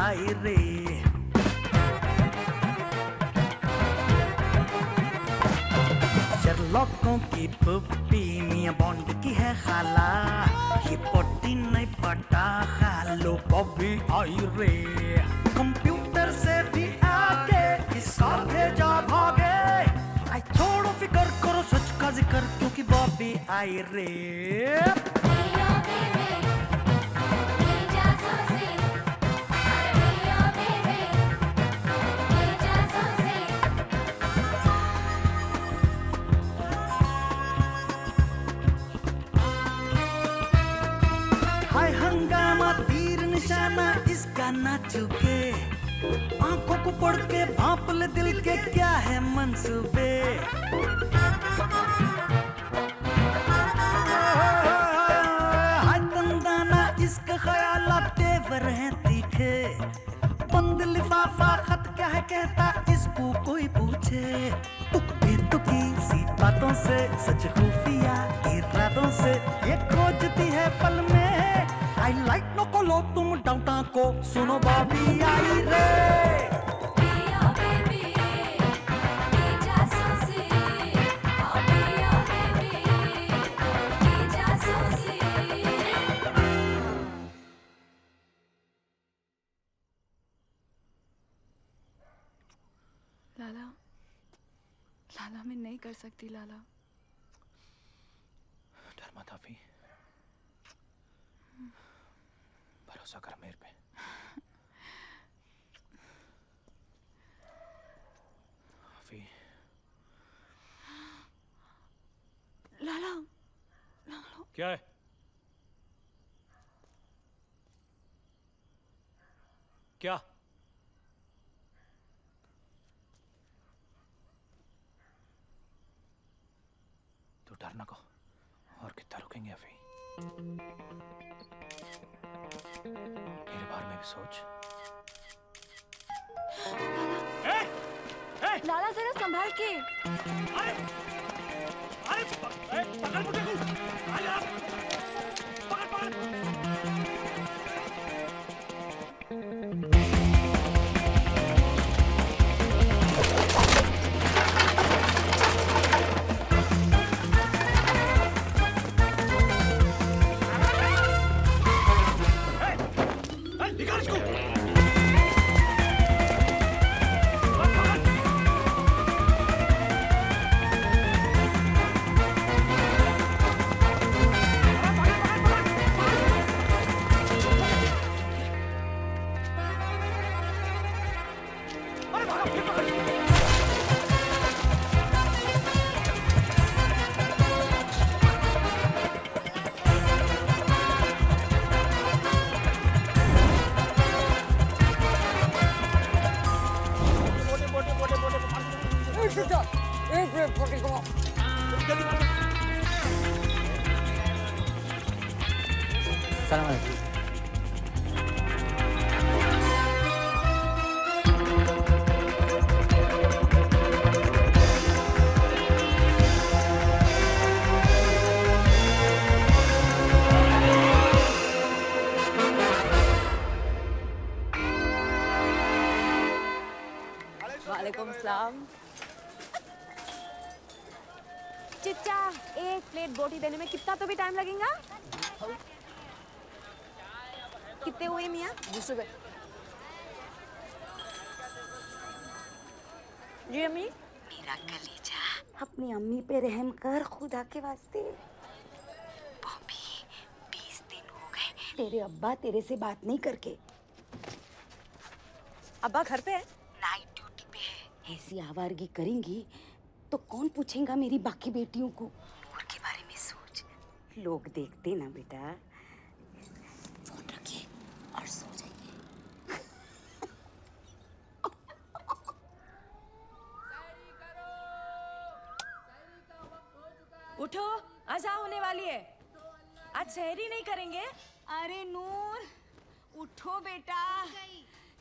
आई रे। शर्लॉकों की पुप्पी मियां बॉन्ड की है खाला, ये पट्टी नहीं पटा खालो बॉबी आई रे। कंप्यूटर से भी आगे इसका भेजा भागे, आई छोड़ो फिकर करो सच का जिक्र क्योंकि बॉबी आई रे। हाय हंगामा तीर निशाना इसका ना चुके, आंखों को पढ़ के भांप ले दिल के क्या है मंसूबे। हाय तंदाना इसके ख्यालात तेवर हैं तीखे, बंद लिफाफा खत क्या है कहता इसको कोई पूछे। तुक्की तुक्की सी बातों से सच खुफिया इरादों से ये खोजती है पल में। आई लाइक नो को लो तुम डाउटा को सुनो बॉबी आई रे। लाला, लाला मैं नहीं कर सकती लाला। डर मत अफी, भरोसा कर मेरे पे। अफी लाला, लाला क्या है? क्या? तू डरना को और कितना रुकेंगे अफी? मेरे बारे में भी सोच। लाला जरा संभाल के। अरे अरे पकड़ मुझे को। पकड़ पकड़। वालेकुम सलाम। चिच्चा, एक प्लेट बोटी देने में कितना तो भी टाइम लगेगा? कितने हुए मियाँ? 20 रुपए। जी अम्मी। मेरा कलेजा, अपनी अम्मी पे रहम कर खुदा के वास्ते। बॉबी 20 दिन हो गए तेरे अब्बा तेरे से बात नहीं करके। अब्बा घर पे है? नाइट ड्यूटी पे है। ऐसी आवारगी करेंगी तो कौन पूछेगा मेरी बाकी बेटियों को? नूर के बारे में सोच। लोग देखते ना बेटा। फोन रखिए और सो जाइए। उठो, अज़ा होने वाली है। आज सहरी नहीं करेंगे? अरे नूर, उठो बेटा।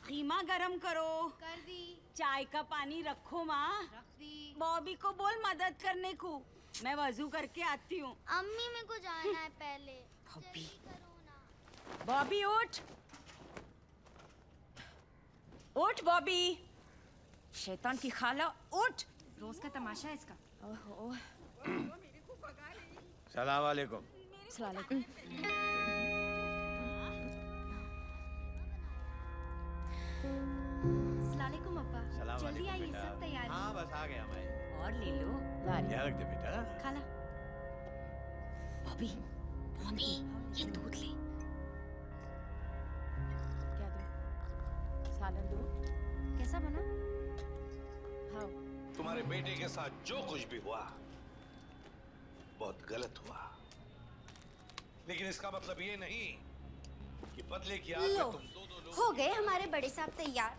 खीमा गरम करो। कर दी। चाय का पानी रखो माँ। रख दी। बॉबी को बोल मदद करने को। मैं वजू करके आती हूँ। अम्मी मेरे को जाना है पहले। बॉबी, बॉबी उठ। उठ बॉबी, शैतान की खाला उठ। रोज का तमाशा है इसका। ओहो। सलाम वालेकुम। सलाम। सलालेकुम अब्बा। सलाम जल्दी वालेकुम आइए, बेटा। सब तैयार है। हाँ बस आ गया मैं। और ले लो। ला रही। क्या रख दे बेटा? खाला। बॉबी बॉबी ये दूध ले। क्या दो? सालन दो। कैसा बना? हाँ। तुम्हारे बेटे के साथ जो कुछ भी हुआ बहुत गलत हुआ, लेकिन इसका मतलब ये नहीं कि बदले की आग में तुम दो लोग हो गए हमारे बड़े साहब तैयार।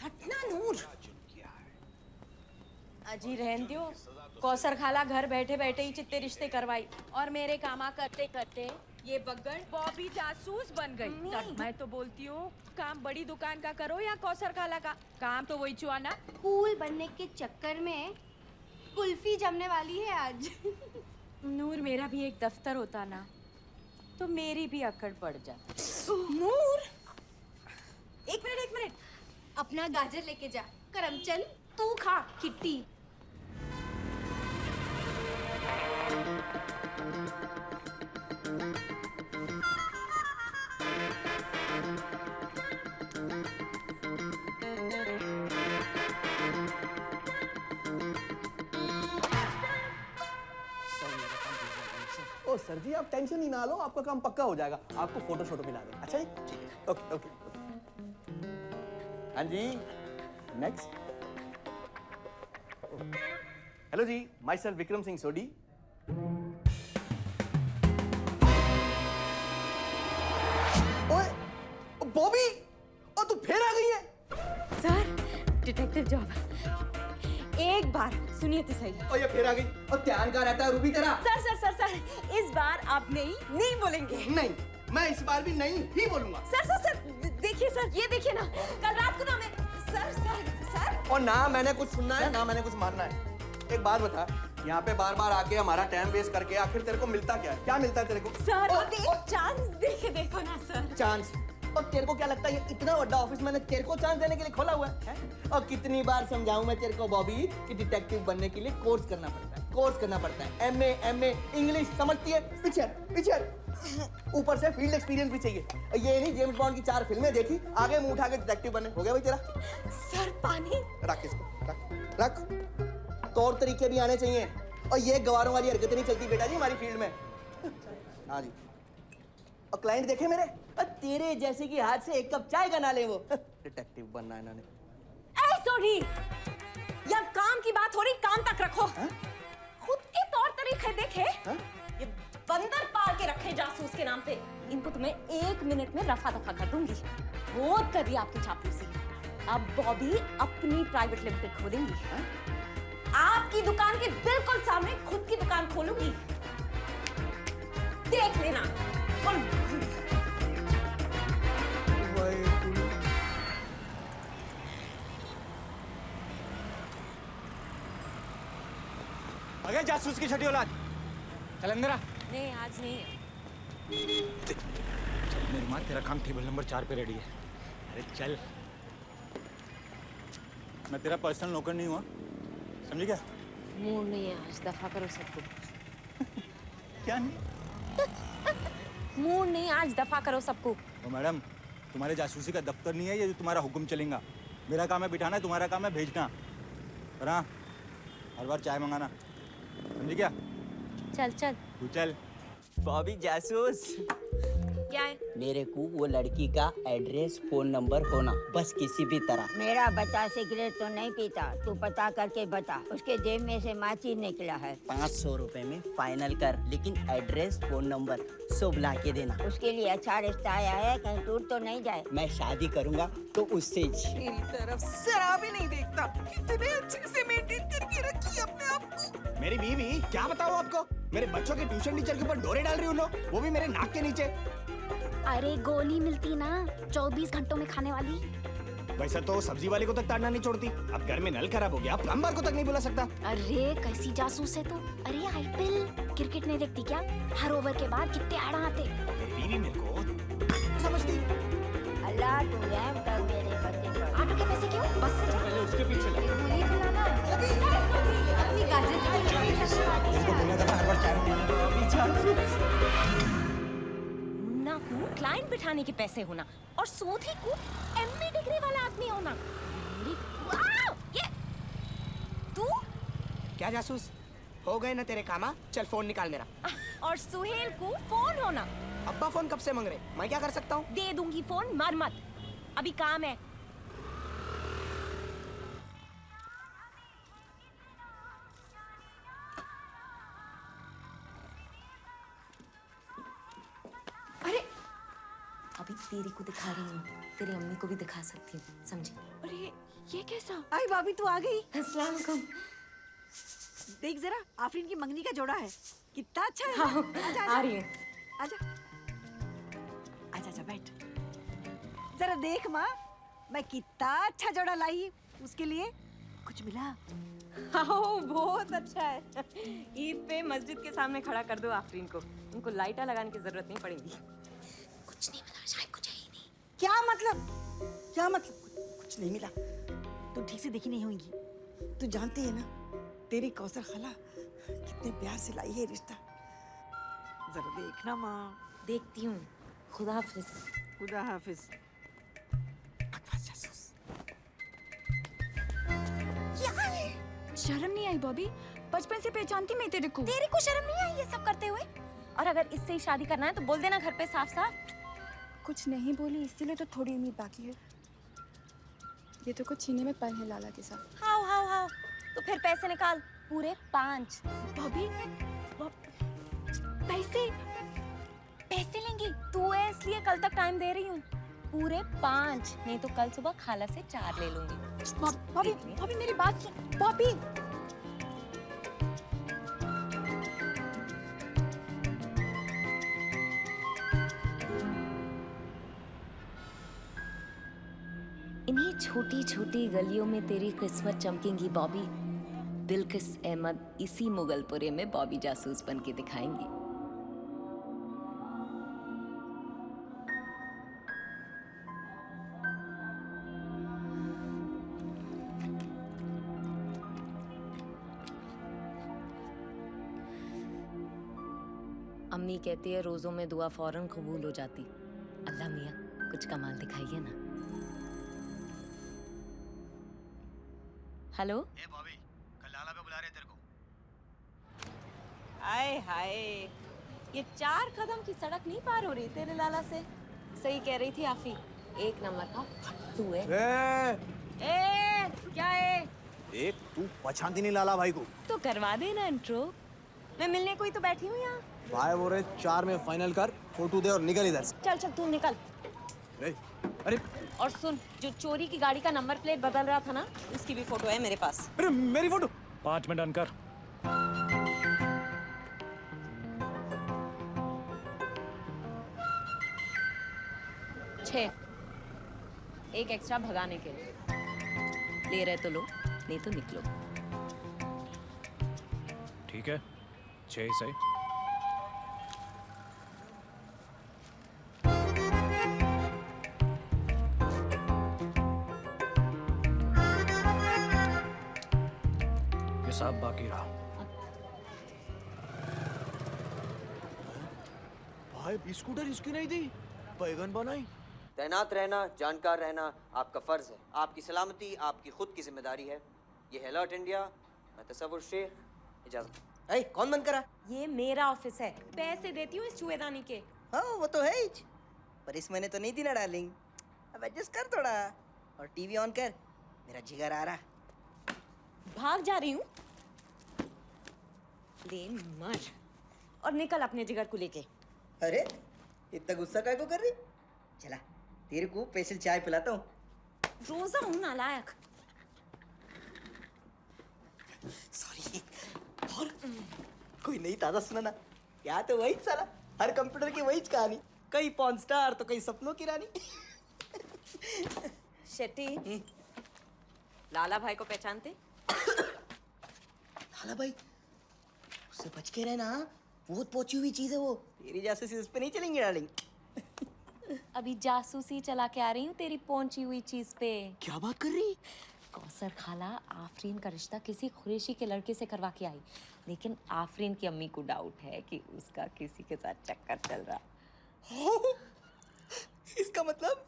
हटना नूर। जुर्म किया है। अजी रहन दो। कौसर खाला घर बैठे बैठे ही चित्ते रिश्ते करवाई और मेरे कामा करते करते ये बग्गड़ बॉबी जासूस बन गई। तब मैं तो बोलती हूँ काम बड़ी दुकान का करो या कौसर खाला का, काम तो वही चुआना। कूल बनने के चक्कर में कुल्फी जमने वाली है आज। नूर मेरा भी एक दफ्तर होता ना तो मेरी भी अकड़ पड़ जाती। नूर एक मिनट। अपना गाजर लेके जा। करमचंद तू खा किट्टी। ओ सर जी आप टेंशन ही ना लो, आपका काम पक्का हो जाएगा। आपको फोटो शोटो मिला दें। अच्छा जी ठीक है। Okay okay. हाँ जी नेक्स्ट। हेलो जी, माई सेल्फ विक्रम सिंह सोडी। ओए बॉबी, ओ तू फिर आ गई है? Sir detective job. एक बार सुनिए तो सही। ओ ये फिर आ गई। और ध्यान कहाँ रहता है रूबी तेरा? सर इस बार आप नहीं बोलेंगे। नहीं, मैं इस बार भी नहीं ही बोलूंगा। सर देखिए सर, ये देखिए ना, कल रात को ना मैं सर और ना मैंने कुछ सुनना है ना मैंने कुछ मानना है। एक बात बता, यहाँ पे बार बार आके हमारा टाइम वेस्ट करके आखिर तेरे को मिलता क्या है? क्या मिलता है तेरे को? सर अब एक चांस देखो ना सर। चांस? और तेरे को क्या लगता है ये इतना बड़ा ऑफिस मैंने तेरे को चांस देने के लिए खोला हुआ है? और कितनी बार समझाऊं मैं तेरे को बॉबी कि डिटेक्टिव बनने के लिए कोर्स करना पड़ता है। एमए इंग्लिश समझती है? पिक्चर ऊपर से फील्ड एक्सपीरियंस भी चाहिए। ये नहीं जेम्स बॉन्ड की 4 फिल्में देखी आगे मुंह उठा के डिटेक्टिव बने। हो गया भाई तेरा? सर पानी रख इसको, रख। तौर तरीके भी आने चाहिए और ये गवारों वाली हरकतें नहीं चलती बेटा जी हमारी फील्ड में। हाँ जी। और क्लाइंट देखे मेरे, और तेरे जैसे कि हाथ से 1 कप चाय का ना ले वो। डिटेक्टिव बनना इन्होंने। सॉरी, या काम की बात हो रही, काम तक रखो। खुद के तौर तरीके देखे। ये बंदर पाल के रखे जासूस के नाम पे। इनको तो मैं 1 मिनट में रफा दफा कर दूंगी। बहुत कर रही आपकी चापलूसी। अब बॉबी अपनी प्राइवेट लिमिटेड खोलेंगी। आपकी दुकान के बिल्कुल सामने खुद की दुकान खोलूंगी, देख लेना। अगर जासूस की छठी औलाद चल अंदर आ। नहीं आज नहीं है। चल मेरी माँ, तेरा काम टेबल नंबर 4 पे रेडी है। अरे चल। मैं तेरा पर्सनल नौकर नहीं हुआ, समझी क्या? मूड नहीं है आज, दफा करो सबको। क्या नहीं? मूड नहीं आज, दफा करो सबको। तो मैडम, तुम्हारे जासूसी का दफ्तर नहीं है ये जो तुम्हारा हुक्म चलेगा। मेरा काम है बिठाना, तुम्हारा काम है भेजना। और हाँ, हर बार चाय मंगाना, समझी क्या? चल तू चल। बॉबी जासूस, क्या है? मेरे को वो लड़की का एड्रेस फोन नंबर होना, बस किसी भी तरह। मेरा बच्चा सिगरेट तो नहीं पीता, तू पता करके बता। उसके जेब में से माचिस निकला है। 500 रुपए में फाइनल कर, लेकिन एड्रेस फोन नंबर सब ला के देना। उसके लिए अच्छा रिश्ता आया है, कहीं दूर तो नहीं जाए। मैं शादी करूंगा तो उससे मेरी तरफ जरा भी नहीं देखता। कितने अच्छे से मेंटेन करके रखी अपने आप को। मेरी बीवी क्या बताऊं आपको, मेरे बच्चों के ट्यूशन टीचर के ऊपर डोरे डाल रही हूँ लोग, वो भी मेरे नाक के नीचे। अरे गोली मिलती ना 24 घंटों में खाने वाली। वैसा तो सब्जी वाले को तक ताड़ना नहीं छोड़ती। अब घर में नल खराब हो गया, प्लम्बर को तक नहीं बुला सकता। अरे कैसी जासूस है तू। अरे आईपीएल क्रिकेट नहीं देखती क्या? हर ओवर के बाद कितने आड़ा आते। मेरी बीवी मेरे को समझती। अल्लाह तू रहम कर मेरे पर। ऑटो के पैसे क्यों? बस से पहले उसके पीछे लग। गोली चलाना अपनी गाजर तेरे को बोला था ना हर बार चाय मंगाना। मुन्ना को क्लाइंट बिठाने के पैसे होना और सोधी को एमबी डिग्री वाला आदमी होना। मेरी वाओ! ये तू क्या जासूस हो गए ना तेरे कामा? चल फोन निकाल मेरा। और सुहेल को फोन होना। अब्बा फोन कब से मांग रहे? मैं क्या कर सकता हूँ? दे दूंगी फोन, मर मत, अभी काम है। अरे अभी तेरी को दिखा रही हूँ, तेरी अम्मी को भी दिखा सकती हूँ, समझी? अरे ये कैसा? आई भाभी तू आ गई। अस्सलाम वालेकुम। देख जरा आफरीन की मंगनी का जोड़ा है, कितना अच्छा है। हाँ, आजा, आ रही हूँ। आजा आजा आजा बैठ। जरा देख माँ, मैं कितना अच्छा जोड़ा लाई उसके लिए। कुछ मिला? हाँ बहुत अच्छा है। ईद पे मस्जिद के सामने खड़ा कर दो आफरीन को, उनको लाइटा लगाने की जरूरत नहीं पड़ेगी। कुछ नहीं मिला, शायद कुछ है ही नहीं। क्या मतलब? क्या मतलब कुछ नहीं मिला? तू ठीक से देखी नहीं होगी। तू जानती है ना तेरी कौसर खाला कितने प्यार से लाई है रिश्ता। जरा देखना माँ। देखती हूँ। खुदा हाफिज। खुदा हाफिज। बकवास जासूस। शर्म नहीं आई बॉबी? बचपन से पहचानती मैं तेरे को। तेरे को शर्म नहीं आई ये सब करते हुए? और अगर इससे ही शादी करना है तो बोल देना घर पे साफ साफ। कुछ नहीं बोली इसीलिए तो थोड़ी उम्मीद बाकी है। ये तो कुछ छीने में पल है लाला के साथ। हाउ हाउ हाउ, तो फिर पैसे निकाल, पूरे 5। बॉबी पैसे पैसे लेंगी तू है इसलिए कल तक टाइम दे रही हूँ। पूरे 5, नहीं तो कल सुबह खाला से 4 ले लूंगी। बॉबी बॉबी मेरी बात सुन बॉबी। इन्हीं छोटी छोटी गलियों में तेरी किस्मत चमकेंगी बॉबी। बिल्किस अहमद इसी मुगलपुरे में बॉबी जासूस बन के दिखाएंगी। अम्मी कहती है रोजों में दुआ फौरन कबूल हो जाती। अल्लाह मियाँ कुछ कमाल दिखाइए ना। हेलो ए बॉबी, कल लाला पे बुला रहे तेरे को। आए हाय, ये 4 कदम की सड़क नहीं पार हो रही तेरे लाला से। सही कह रही थी आफी, 1 नंबर का तू है। ए क्या है? एक तू पहचानती नहीं लाला भाई को? तो करवा देना इंट्रो, मैं मिलने को ही तो बैठी हूँ यहाँ। भाई बोल रहे 4 में फाइनल कर, फोटो दे और निकल इधर से। चल चल तू निकल। अरे और सुन, जो चोरी की गाड़ी का नंबर प्लेट बदल रहा था ना, उसकी भी फोटो है मेरे पास। अरे मेरी फोटो 5 में डन कर। छह, एक एक्स्ट्रा भगाने के लिए। ले रहे तो लो, नहीं तो निकलो। ठीक है, 6 सही। हिसाब बाकी रहा। भाई स्कूटर इसकी नहीं थी, बैगन बनाई। तैनात रहना, जानकार रहना आपका फर्ज है। आपकी सलामती आपकी खुद की जिम्मेदारी है। ये है अलर्ट इंडिया, मैं तसव्वुर शेख, इजाजत। कौन बंद करा? ये मेरा ऑफिस है, पैसे देती हूँ इस चूहेदानी के। हाँ वो तो है ही, पर इस महीने तो नहीं थी ना डार्लिंग। अब एडजस्ट कर थोड़ा और टीवी ऑन कर, मेरा जिगर आ रहा। भाग जा रही हूँ, ले मर और निकल अपने जिगर को लेके। अरे इतना गुस्सा काय को कर रही? चला तेरे को स्पेशल चाय पिलाता हूँ। रोजा हूँ नालायक। सॉरी। और कोई नहीं ताजा सुना ना? क्या तो वही सारा, हर कंप्यूटर की वही कहानी, कई पॉर्न स्टार तो कई सपनों की रानी। शेट्टी, लाला भाई को पहचानते? लाला भाई, उससे बच के रहना, बहुत पहुंची हुई चीज है वो। तेरी जैसे इस पे नहीं चलेंगे डार्लिंग। अभी जासूसी चला के आ रही हूँ तेरी पहुंची हुई चीज पे। क्या बात कर रही? कौसर खाला आफरीन का रिश्ता किसी कुरैशी के लड़के से करवा के आई, लेकिन आफरीन की अम्मी को डाउट है कि उसका किसी के साथ चक्कर चल रहा। इसका मतलब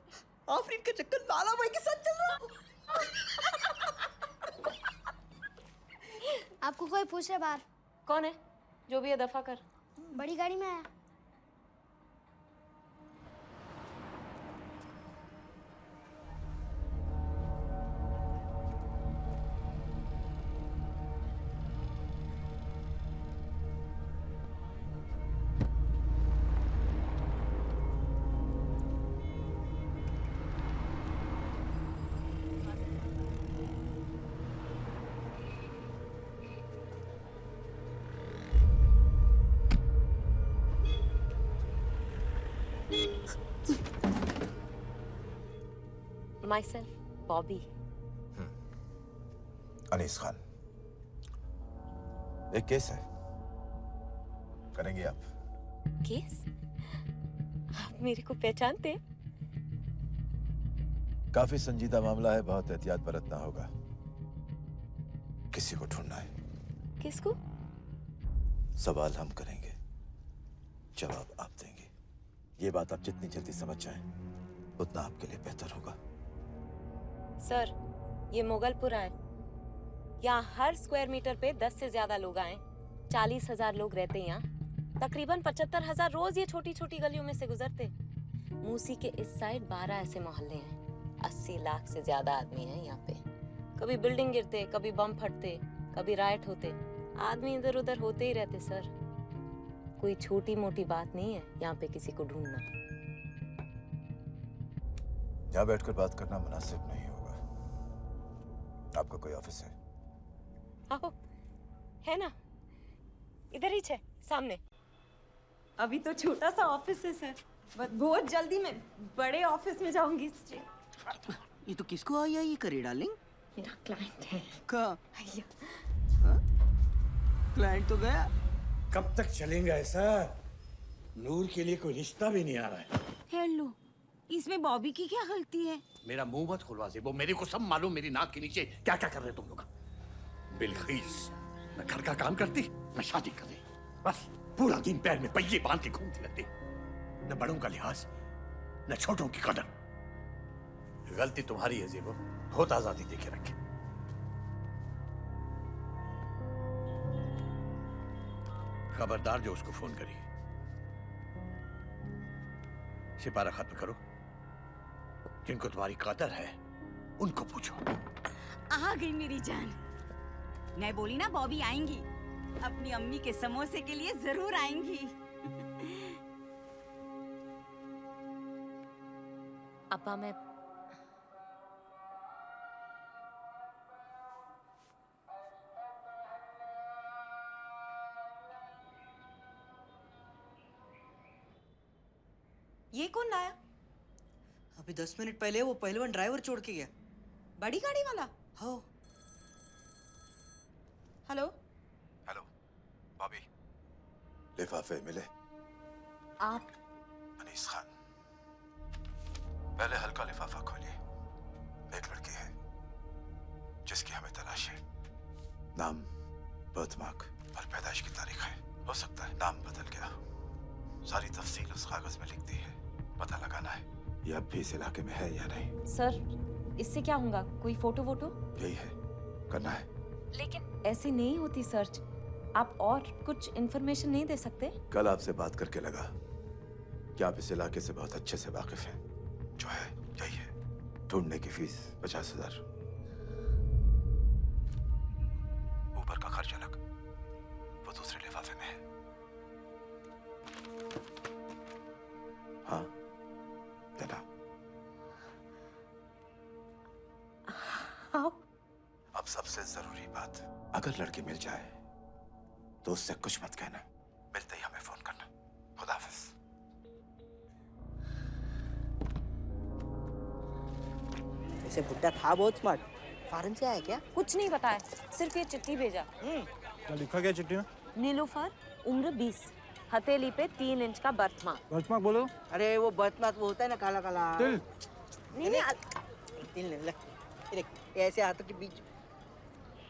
आफरीन का चक्कर लाला भाई के साथ चल रहा। आपको कोई पूछ रहा बाहर। कौन है? जो भी है दफा कर। बड़ी गाड़ी में आया। Myself, Bobby. अनीस खान, एक केस है, करेंगे आप? केस? आप मेरे को पहचानते? काफी संजीदा मामला है, बहुत एहतियात बरतना होगा। किसी को ढूंढना है। किसको? सवाल हम करेंगे, जवाब आप देंगे। ये बात आप जितनी जल्दी समझ जाएं, उतना आपके लिए बेहतर होगा। सर, ये मुगलपुरा है। यहाँ हर स्क्वायर मीटर पे 10 से ज्यादा लोग आए। 40,000 लोग रहते हैं यहाँ। तकरीबन 75,000 रोज ये छोटी छोटी गलियों में से गुजरते। मूसी के इस साइड 12 ऐसे मोहल्ले हैं। 80 लाख से ज्यादा आदमी हैं यहाँ पे। कभी बिल्डिंग गिरते, कभी बम फटते, कभी राइट होते। आदमी इधर उधर होते ही रहते सर। कोई छोटी मोटी बात नहीं है यहाँ पे किसी को ढूंढना। यहाँ बैठकर बात करना मुनासिब नहीं होगा। आपका कोई ऑफिस है? आओ, है ना, इधर ही है सामने। अभी तो छोटा सा ऑफिस है सर, बस बहुत जल्दी मैं बड़े ऑफिस में जाऊंगी। ये तो किसको आई है ये करे डार्लिंग? मेरा क्लाइंट है। का? क्लाइंट तो गया। कब तक चलेंगे ऐसा? नूर के लिए कोई रिश्ता भी नहीं आ रहा है। हेलो, इसमें बॉबी की क्या गलती है? मेरा मुंह मत खुलवा से, वो मेरे को सब मालूम। मेरी नाक के नीचे क्या क्या कर रहे तुम लोग। बिलखीस न घर का काम करती, न शादी करती, बस पूरा दिन पैर में पहिए बांध के घूमती रहती। न बड़ों का लिहाज, न छोटों की कदर। गलती तुम्हारी है ज़ेबो, बहुत आजादी देके रखे। खबरदार जो उसको फोन करी, सिपारा खत्म करो। जिनको तुम्हारी कदर है उनको पूछो। आ गई मेरी जान। मैं बोली ना बॉबी आएंगी, अपनी अम्मी के समोसे के लिए जरूर आएंगी। अपा मैं ये कौन लाया? अभी 10 मिनट पहले वो पहलवान ड्राइवर छोड़ के गया। बड़ी गाड़ी वाला? हाँ। हेलो हेलो बॉबी, लिफाफे मिले? आप? अनीस खान, पहले हल्का लिफाफा खोलिए। एक लड़की है जिसकी हमें तलाश है। नाम, बर्थमार्क और पैदाइश की तारीख है। हो सकता है नाम बदल गया। सारी तफसील उस कागज में लिख दी है। पता लगाना है ये अब भी इस इलाके में है या नहीं। सर, इससे क्या होगा? कोई फोटो वोटो? यही है, करना है। लेकिन ऐसी नहीं होती सर्च। आप और कुछ इन्फॉर्मेशन नहीं दे सकते? कल आपसे बात करके लगा कि आप इस इलाके से बहुत अच्छे से वाकिफ हैं। जो है यही है। ढूंढने की फीस 50,000। ऊपर का खर्च अलग, वो दूसरे लिफाफे में है। हाँ, देना। हाँ। अब सबसे जरूरी बात, अगर लड़की मिल जाए तो उससे कुछ मत कहना। मिलते ही हमें फोन करना। खुदा हाफिज। ऐसे बुड्ढा था बहुत स्मार्ट। फॉरेन से आया क्या? कुछ नहीं बताया, सिर्फ ये चिट्ठी भेजा। क्या लिखा क्या चिट्ठी में? नीलूफर, उम्र 20, हथेली पे 3 इंच का बर्थमार्क। बर्थमार्क बोलो। अरे वो बर्थमार्क वो होता है ना काला काला तिल। नहीं तिल नहीं, ये देख ये ऐसे हाथों के बीच।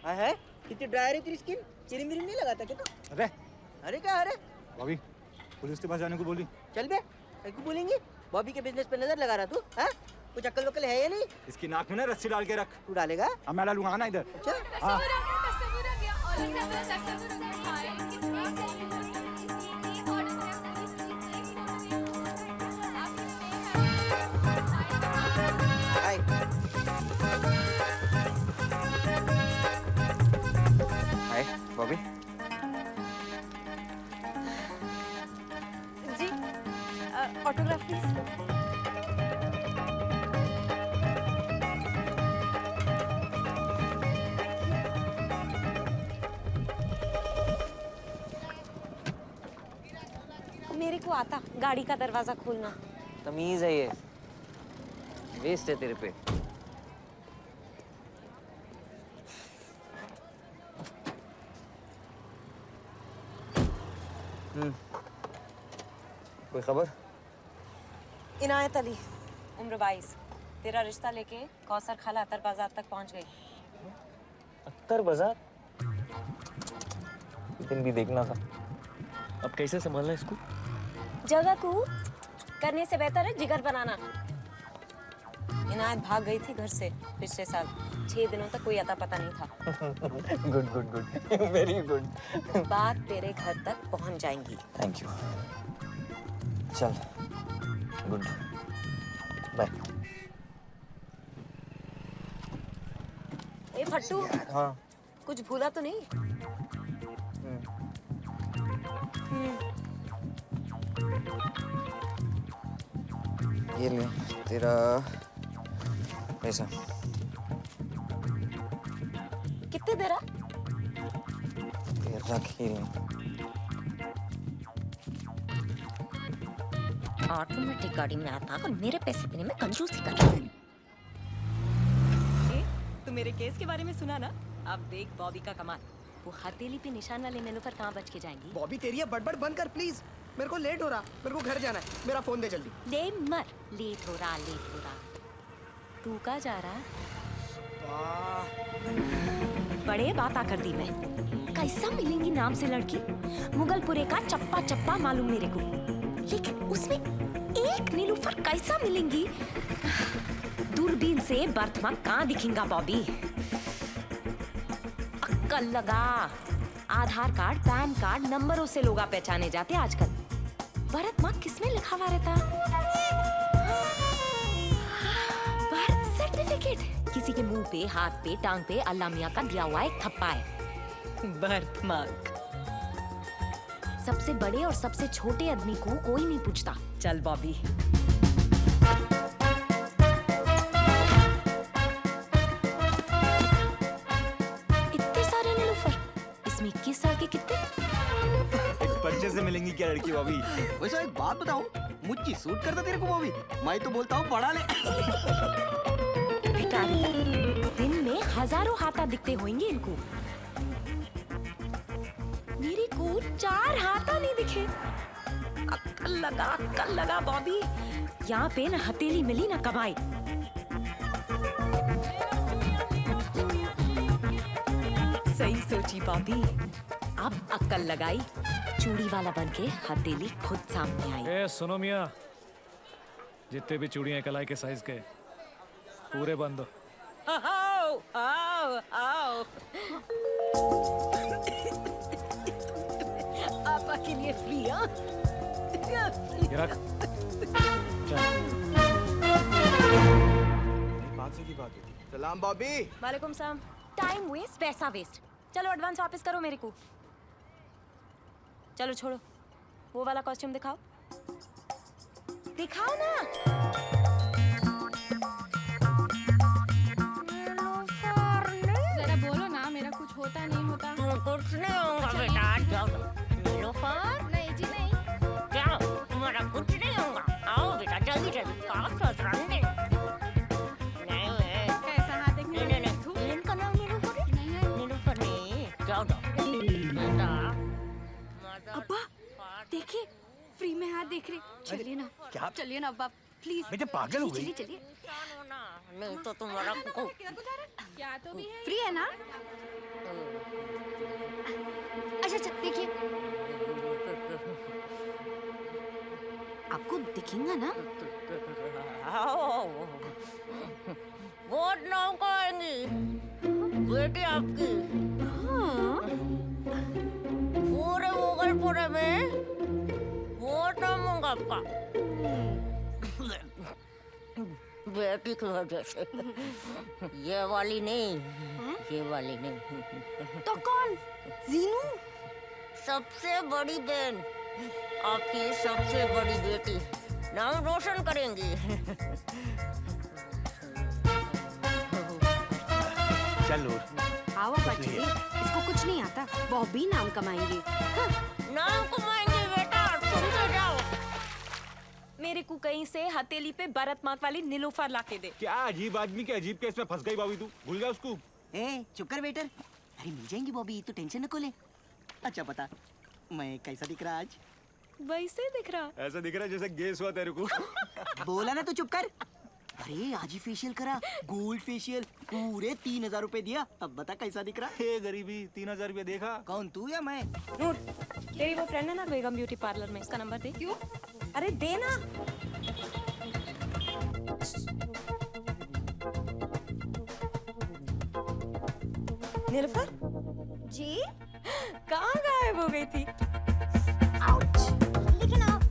है कितनी ड्राई है तेरी स्किन, चिरी मिरी नहीं लगाता क्या तू? अरे अरे क्या अरे बॉबी पुलिस के पास जाने को बोली। चल बे क्यों बोलेंगे? बॉबी के बिजनेस पे नजर लगा रहा तू? हैं कुछ अक्ल वक्ल है या नहीं? इसकी नाक में ना रस्सी डाल के रख। तू डालेगा? अब मैं डालूंगा ना इधर। अच्छा हाँ। हाय बॉबी। जी ऑटोग्राफ प्लीज। मेरे को आता गाड़ी का दरवाजा खोलना। तमीज है ये, वेस्ट है तेरे पे। कोई खबर? इनायत अली, उम्र 22, तेरा रिश्ता लेके कौसर खाला अतर बाजार तक पहुंच गई। अख्तर बाजार? दिन भी देखना था। अब कैसे संभालना इसको? जगह को करने से बेहतर है जिगर बनाना। इनायत भाग गई थी घर से पिछले साल। 6 दिनों तक कोई अता पता नहीं था। Good good good, very good. बात तेरे घर तक पहुंच जाएंगी। Thank you. चल गुड बाय। ए फट्टू, हाँ कुछ भूला तो नहीं? ये ले तेरा पैसा। कितने दे रहा? ये रख ही ले। ऑटोमेटिक गाड़ी में आता और मेरे पैसे देने में कंजूसी कर रहा है। तू मेरे केस के बारे में सुना ना? अब देख बॉबी का कमाल। वो हथेली पे निशान वाले नीलूफर कहाँ बच के जाएंगी? बॉबी तेरी ये बड़बड़ बंद कर प्लीज, मेरे को लेट हो रहा, मेरे को घर जाना है, मेरा फोन दे जल्दी। दे मर, लेट हो रहा लेट हो रहा। तू कहाँ जा रहा? बड़े बात कर दी मैं। कैसा मिलेंगी नाम से लड़की? मुगलपुरे का चप्पा चप्पा मालूम मेरे को, लेकिन उसमें एक नीलूफर कैसा मिलेंगी? दूरबीन से बर्थमार्क कहाँ दिखेगा बॉबी? अक्कल लगा। आधार कार्ड, पैन कार्ड, नंबरों से लोग पहचाने जाते आजकल। बर्थमार्क किसमें लिखा हुआ रहता? Birth certificate. किसी के मुंह पे, हाथ पे, टांग पे अल्लाह मियां का दिया हुआ एक थप्पा है। बर्थमार्क। सबसे बड़े और सबसे छोटे आदमी को कोई नहीं पूछता। चल बॉबी। इतने सारे नीलूफर, इसमें 21 साल के कितने? एक बच्चे से मिलेंगी क्या लड़की बॉबी? वैसे एक बात बताऊं, मुझे सूट करता तेरे को बॉबी? मैं तो बोलता हूँ पढ़ा ले। भिखारी, दिन में हजारों हाथा दिखते होंगे इनको। मेरे को 4 हाथा नहीं दिखे। अक्कल लगा बॉबी। यहाँ पे न हथेली मिली न कमाई। सही सोची बॉबी। अब अक्कल लगाई, चूड़ी वाला बन के हथेली खुद सामने आई। ए सुनो मियाँ, जितने भी चूड़ियां कलाई के साइज के पूरे बंद हो। आओ, आओ, आओ। आपा के लिए फ्री हाँ? बात से की बात होती। सलाम बॉबी। वालेकुम सलाम। टाइम वेस्ट, पैसा वेस्ट। चलो एडवांस वापस करो मेरे को। चलो छोड़ो, वो वाला कॉस्ट्यूम दिखाओ। दिखाओ ना। जरा बोलो ना, मेरा कुछ होता नहीं होता। कुछ नहीं होगा बेटा, जाओ। नीलूफर? नहीं जी नहीं। क्या? तुम्हारा कुछ नहीं होगा। आओ बेटा जल्दी जल्दी। काम तो रंगे। नहीं कैसा हाथ देखने? नहीं। इनका नाम नीलूफर है? नहीं है। नीलूफर नहीं। जाओ जाओ। बेटा। अब्बा देखिए, देख रही, चलिए ना, क्या? चलिए ना अब, प्लीज। बेटे पागल हो गई? चलिए। नहीं तो तुम्हारा क्या तो भी है, फ्री है ना? अच्छा देखिए, आपको दिखेगा ना? वोट नाम करेंगी बेटी आपकी। पूरे मुगलपुरे में वोट नाम होगा आपका बेटी की वजह से। ये वाली नहीं, ये वाली नहीं। तो कौन? जीनू? सबसे बड़ी बहन, आपकी सबसे बड़ी बेटी नाम रोशन करेंगी। चल आओ बच्चे, इसको कुछ नहीं आता, बॉबी नाम कमाएंगे। नाम कमाएंगे बेटा, तुम तो जाओ। मेरे को कहीं से हथेली पे भरत मात वाली नीलोफर लाके दे। क्या अजीब आदमी के अजीब केस में फंस गई भाभी तू, भूल गया उसको? चुप कर वेटर। अरे मिल जाएंगी बॉबी, तो टेंशन न को ले। अच्छा बता, मैं कैसा दिख रहा आज? वैसे दिख रहा। ऐसा दिख रहा है जैसे गैस हुआ तेरे को। बोला ना तो चुप कर। अरे आज ही फेशियल करा, गोल्ड फेशियल, पूरे 3000 रुपए दिया। अब बता कैसा दिख रहा? हे गरीबी, 3000 रुपए देखा? कौन, तू या मैं? नूर, तेरी वो फ्रेंड है ना बेगम ब्यूटी पार्लर में, उसका नंबर दे। क्यों? अरे दे ना। नीलोफर जी, कहाँ गायब हो गई थी? लेकिन आप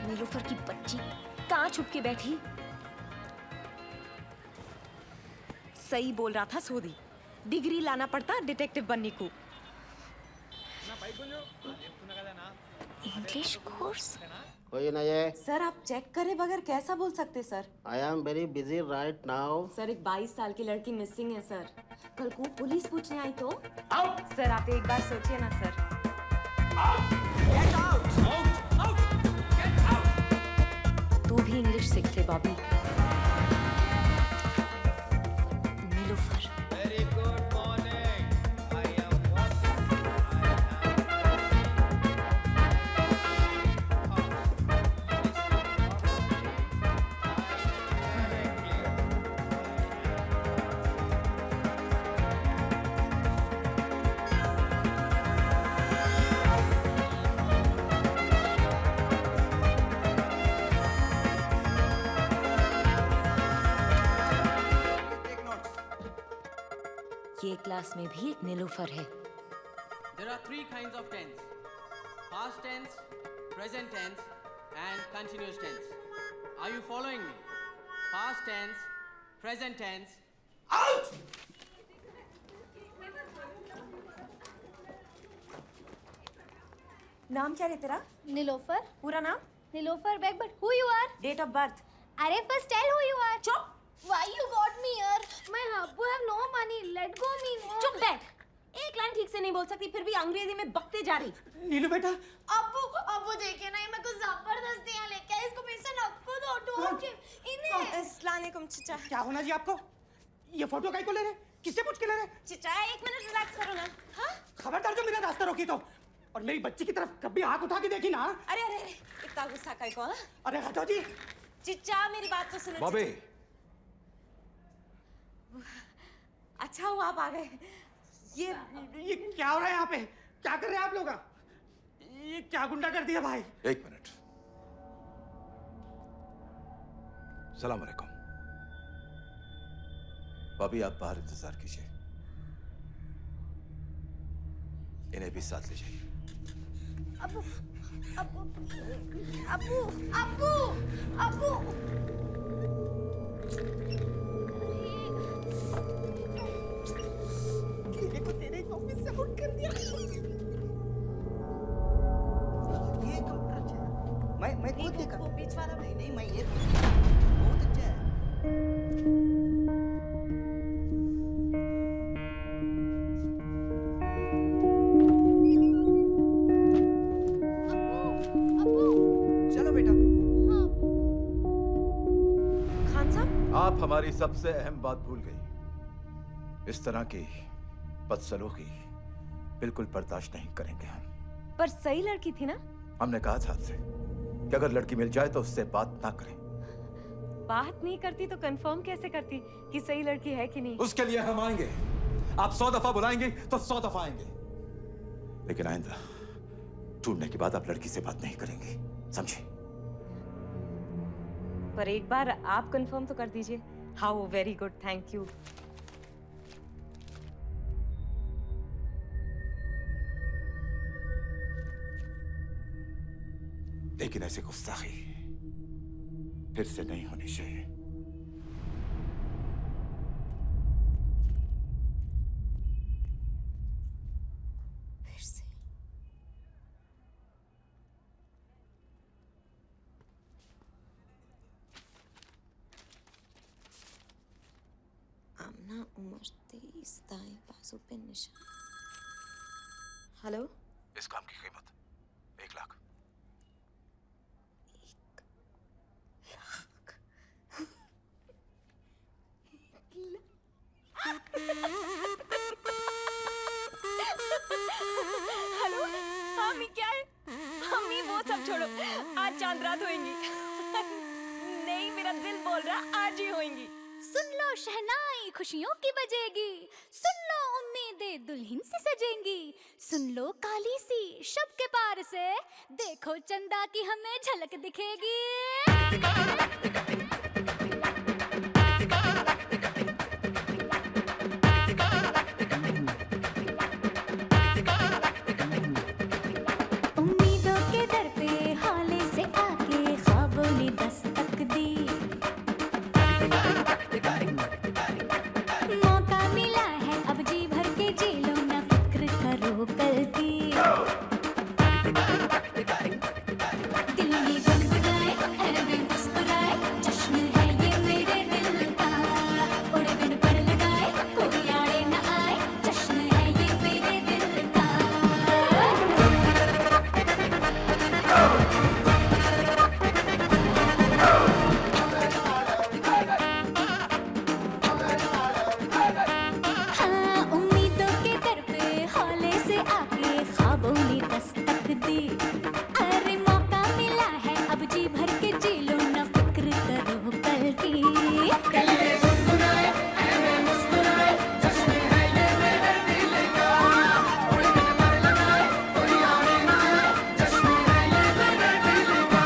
नीलोफर की बच्ची कहाँ छुप के बैठी? सही बोल रहा था सोदी, डिग्री लाना पड़ता डिटेक्टिव बनने को। English course? कोई ना ये। सर आप चेक करे बगैर कैसा बोल सकते sir? I am very busy right now. Sir एक 22 साल की लड़की मिसिंग है सर। कल को पुलिस पूछने आई तो? सर आप एक बार सोचिए ना सर। तू भी इंग्लिश सीखते Bobby. Nilofar. Very good morning. I am ये क्लास में भी एक नीलोफर है। There are 3 kinds of tense: past tense, present tense, and continuous tense. Are you following me? Past tense, present tense. Out! नाम क्या है तेरा? नीलोफर। पूरा नाम? Nilofar Baig, but who you are? Date of birth? अरे first tell who you are. चुप। Why you got me here? My hubbu have no money. Let go me. चुप बैठ। एक लाइन ठीक से नहीं बोल सकती, फिर भी अंग्रेजी में बकते जा रही। नीलू बेटा। अब्बू देखिए ना, ये मेरे को जबरदस्ती यहाँ लेके आए। इसको मेरे से नक्को दो, डोंट इन्हें। अस्सलाम वालेकुम चिचा। क्या होना जी आपको? ये फोटो काहे को ले रहे? किससे पूछ के ले रहे? चिचा एक मिनट रिलैक्स करो ना। हाँ? खबरदार जो मेरा रास्ता रोकी तो, और मेरी बच्ची की तरफ कभी आंख उठा के देखी ना। अरे इतना गुस्सा काहे को? अरे हटो जी। चिचा मेरी बात तो सुनो। बॉबी। अच्छा हुआ आप आ गए। ये क्या हो रहा है यहाँ पे? क्या कर रहे हैं आप लोग? ये क्या गुंडा कर दिया भाई? एक मिनट। सलाम अलैकुम। बॉबी आप बाहर इंतजार कीजिए, इन्हें भी साथ ले जाइए। अब्बू अब्बू अब्बू अब्बू को तेरे ऑफिस से आउट कर दिया। मैं खुद देखा। वो बीच वाला नहीं नहीं मैं ये बहुत अच्छा है। चलो बेटा। खान साहब, आप हमारी सबसे अहम बात भूल गई। इस तरह की बदसलूकी बिल्कुल बर्दाश्त नहीं करेंगे हम। पर सही लड़की थी ना? हमने कहा था आपसे कि अगर लड़की मिल जाए तो उससे बात ना करें। बात नहीं करती तो कंफर्म कैसे करती कि सही लड़की है कि नहीं? उसके लिए हम आएंगे। आप 100 दफा बुलाएंगे तो 100 दफा आएंगे, लेकिन आइंदा ढूंढने के बाद आप लड़की से बात नहीं करेंगे, समझे? पर एक बार आप कंफर्म तो कर दीजिए। How very good, thank you. लेकिन ऐसे गुस्ताखी फिर से नहीं होनी चाहिए। फिर से आमना उम्र 23, दाएं बाजू पे निशान। हेलो, इस काम की कीमत 1 लाख। हेलो, मम्मी क्या है? मम्मी वो सब छोड़ो, आज चांद रात होएंगी। नहीं, मेरा दिल बोल रहा आज ही होएंगी। सुन लो शहनाई खुशियों की बजेगी, सुन लो उम्मीदें दुल्हन से सजेंगी, सुन लो काली सी शब के पार से देखो चंदा की हमें झलक दिखेगी। उम्मीदों के दर पे हाले से आके ख्वाबों ने दस्तक दी, मौका मिला है अब जी भर के जी लो ना फिक्र करो कल की। दिल ये गुनगुनाए हर दिन मुस्कुराए, जश्न है ये मेरे दिल का। उड़ बिन पर लगाए कोई आड़े न आए, जश्न है ये मेरे दिल का। हाँ, उम्मीदों के दर पे हौले से आके ख्वाबों ने दस्तक दी। अरे मौका मिला है अब जी भर के जी लो ना फिक्र करो कल की। दिल ये गुनगुनाए हमें मुस्कुराए, जश्न है ये मेरे दिल का। उड़ बिन पर लगाए कोई आड़े न आए, जश्न है ये मेरे दिल का।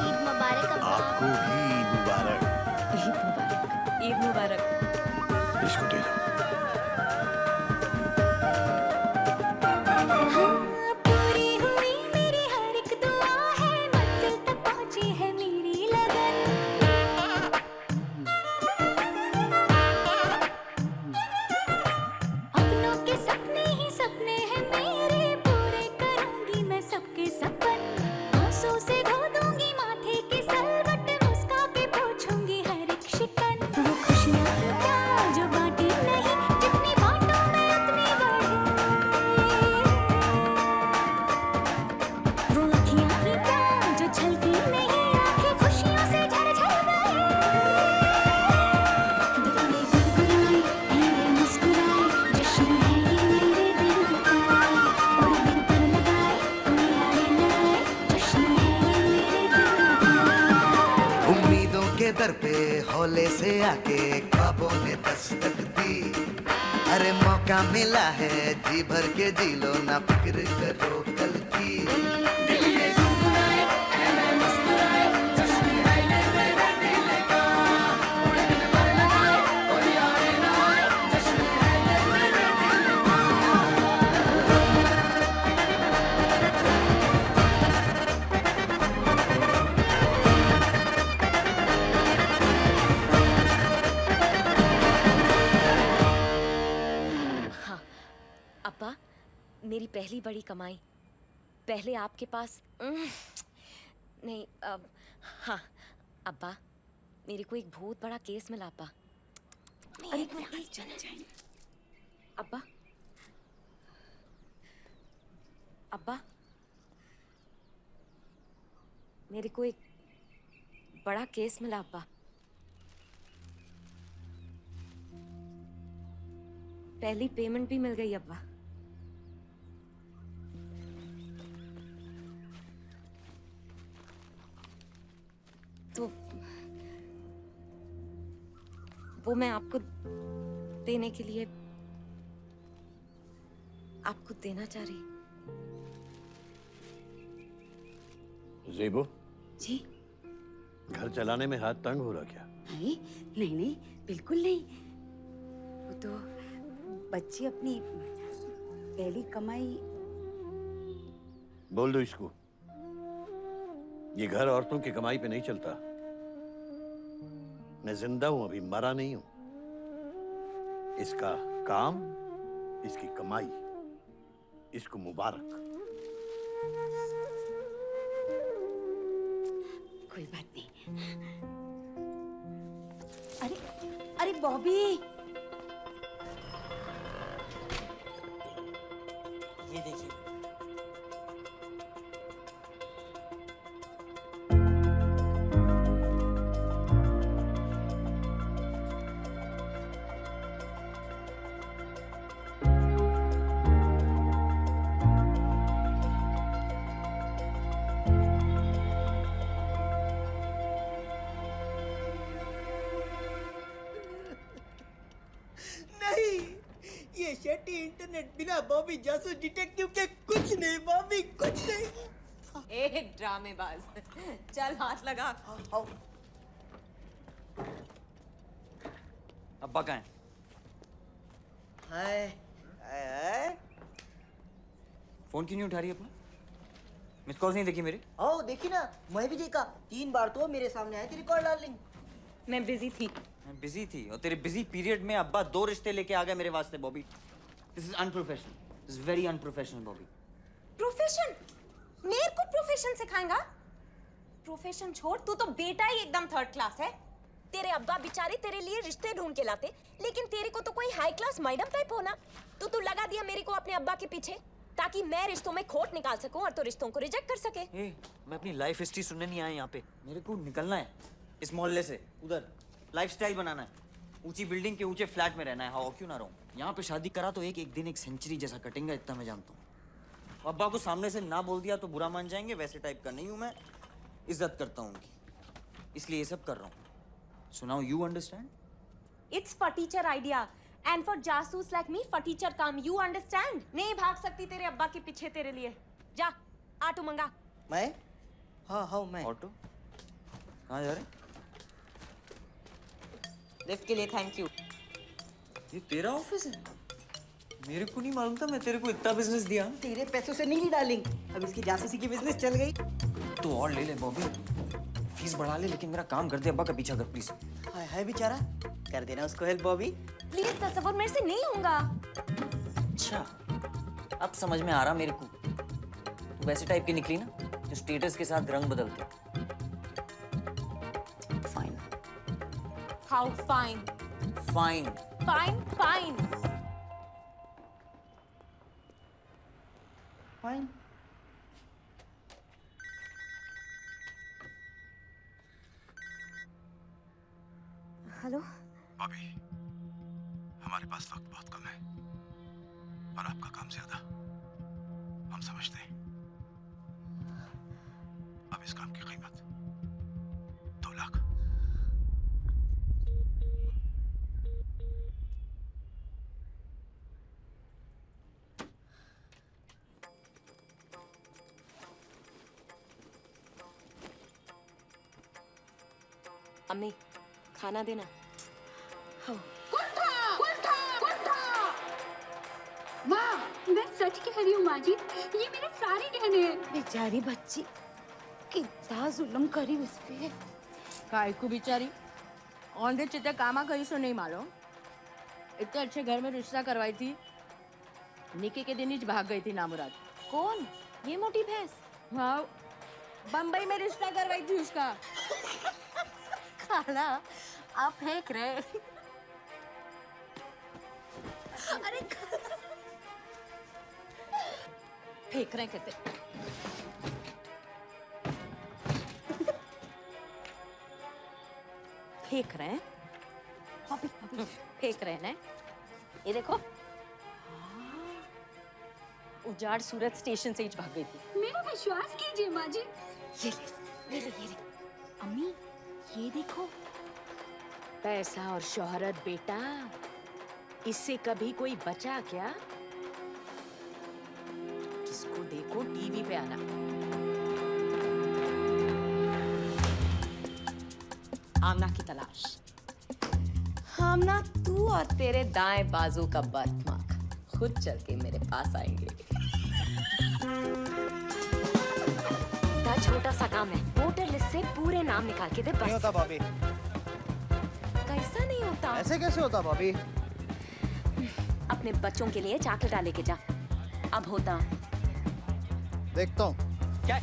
ईद मुबारक अब्बा। आपको भी ईद मुबारक। ईद मुबारक। ईद मुबारक। इसको दे दो। पूरी हुई मेरी हर एक दुआ है, मंजिल तक पहुंची है मेरी लगन। अपनों के सपने ही सपने हैं मेरे, पूरे करूंगी मैं सबके सपन। आंसू से धो दूंगी माथे की सलवट, मुस्का के पूछूंगी हर एक शिकन। वो खुशियां ही क्या जो बांटी नहीं, जितनी बांटो मैं उतनी बढ़े। वो अखियां ही क्या जो छलकी नहीं, आंखें खुशियों से झरझर बहे। दिल ने गुनगुनाए ऐ मुस्कुराए, जश्न है ये मेरे दिल का। उड़ बिन पर लगाए कोई आड़े न आए, जश्न है ये मेरे दिल का। उम्मीदों के दर पे हौले से आके ख्वाबों ने दस्तक दी। अरे मौका मिला है जी भर के जी लो ना फिक्र करो कल की। दिल ये गुनगुनाए ऐ मुस्कुराए, पहली बड़ी कमाई पहले आपके पास नहीं हाँ अब्बा, मेरे को एक बहुत बड़ा केस मिला अब्बा। अरे चल जाए अब्बा। अब्बा, मेरे को एक बड़ा केस मिला अब्बा। पहली पेमेंट भी मिल गई अब्बा। तो वो मैं आपको देने के लिए आपको देना चाह रही। ज़ेबो जी। घर चलाने में हाथ तंग हो रहा क्या? नहीं नहीं नहीं, बिल्कुल नहीं। वो तो बच्ची अपनी पहली कमाई। बोल दो इसको, ये घर औरतों की कमाई पे नहीं चलता। मैं जिंदा हूं, अभी मरा नहीं हूं। इसका काम, इसकी कमाई, इसको मुबारक। कोई बात नहीं। अरे अरे बॉबी, ये देखिए। शेट्टी इंटरनेट बिना बॉबी जासूस डिटेक्टिव के कुछ नहीं। बॉबी कुछ नहीं। ए ड्रामेबाज, चल हाथ लगा। अब्बा कहाँ हैं? हाय हाय हाय। फोन क्यों नहीं उठा रही अपना? मिस कॉल्स नहीं देखी मेरी? आओ देखी ना, मैं भी देखा। 3 बार तो मेरे सामने आई तेरी कॉल डार्लिंग। मैं बिजी थी। मैं बिजी थी और तेरे बिजी पीरियड में अब्बा 2 रिश्ते लेके आ गए मेरे वास्ते। Bobby, this is unprofessional, this is very unprofessional Bobby. Profession? मेरे को प्रोफेशन सिखाएगा? प्रोफेशन छोड़, तू तो बेटा ही एकदम 3rd क्लास है। तेरे अब्बा बेचारे तेरे लिए रिश्ते ढूंढ के लाते, लेकिन तेरे को तो कोई हाई क्लास मैडम टाइप होना। तो तू लगा दिया मेरे को अपने अब्बा के पीछे ताकि मैं रिश्तों में खोट निकाल सकूं और तो रिश्तों को रिजेक्ट कर सके। मैं अपनी लाइफ हिस्ट्री सुनने नहीं आया यहाँ पे। मेरे को निकलना है इस मोहल्ले से, उधर लाइफस्टाइल बनाना है, ऊंची बिल्डिंग के ऊंचे फ्लैट में रहना है। हाँ, क्यों ना रहूं? यहाँ पे शादी करा तो एक दिन एक सेंचुरी जैसा कटेंगे, इतना मैं जानता हूँ। अब्बा को सामने से ना बोल दिया तो बुरा मान जाएंगे, वैसे टाइप का नहीं हूँ मैं। इज्जत करता हूँ उनकी, इसलिए ये सब कर रहा हूँ। So now you understand? It's for teacher idea and for जासूस like me for teacher काम। You understand? नहीं भाग सकती तेरे अब्बा के पीछे तेरे लिए। जा ऑटो मंगा। मैं? हाँ मैं। ऑटो? कहाँ जा रहे? लिफ्ट के लिए थैंक यू। ये तेरा ऑफिस है? मेरे को नहीं मालूम था, मैं तेरे को इतना बिजनेस दिया। तेरे पैसों से नहीं डार्लिंग, अब इसकी जासूसी की बिजनेस चल गई। तो और ले ले बॉबी, फीस बढ़ा ले, लेकिन मेरा काम कर दे। अब्बा का पीछा कर प्लीज। हाय हाय बेचारा, कर देना उसको हेल्प बॉबी। प्लीज तसव्वुर मेरे से नहीं होगा। अच्छा, अब समझ में आ रहा मेरे को। तू वैसे टाइप की निकली ना जो स्टेटस के साथ रंग बदलते। Fine. How fine? Fine fine fine fine. Hello Bobby, हमारे पास वक्त बहुत कम है और आपका काम ज्यादा, हम समझते हैं। अब इस काम की कीमत 2 लाख। अम्मी खाना देना। हाँ। वाह, मैं सच कह रही हूँ माजी, ये मेरे सारे गहने हैं। बेचारी बच्ची, कितना जुल्म करी उस पे। काय को बेचारी औंधे चिते कामा करी सो नहीं मालूम। इतने अच्छे घर में रिश्ता करवाई थी, निकी के दिन ही भाग गई थी नामुराद। कौन? ये मोटी भैंस? हाँ, बम्बई में रिश्ता करवाई थी उसका। खाला आप फेंक रहे। अरे फेंक रहे कहते। फेंक रहे हैं? फेंक रहे हैं? ये देखो, उजाड़ सूरत स्टेशन से ही भाग गई थी। मेरा विश्वास कीजिए माँ जी। ये ले। अम्मी ये देखो। पैसा और शोहरत बेटा, इससे कभी कोई बचा क्या? जिसको देखो टीवी पे आना। आमना की तलाश। आमना, तू और तेरे दाएं बाजू का बर्थमार्क खुद चल के मेरे पास आएंगे। इतना छोटा सा काम है, वोटर लिस्ट से पूरे नाम निकाल के दे बस। नहीं होता भाभी। कैसा नहीं होता? ऐसे कैसे होता भाभी? अपने बच्चों के लिए चॉकलेट लेके जा। अब होता। देखता हूँ। क्या?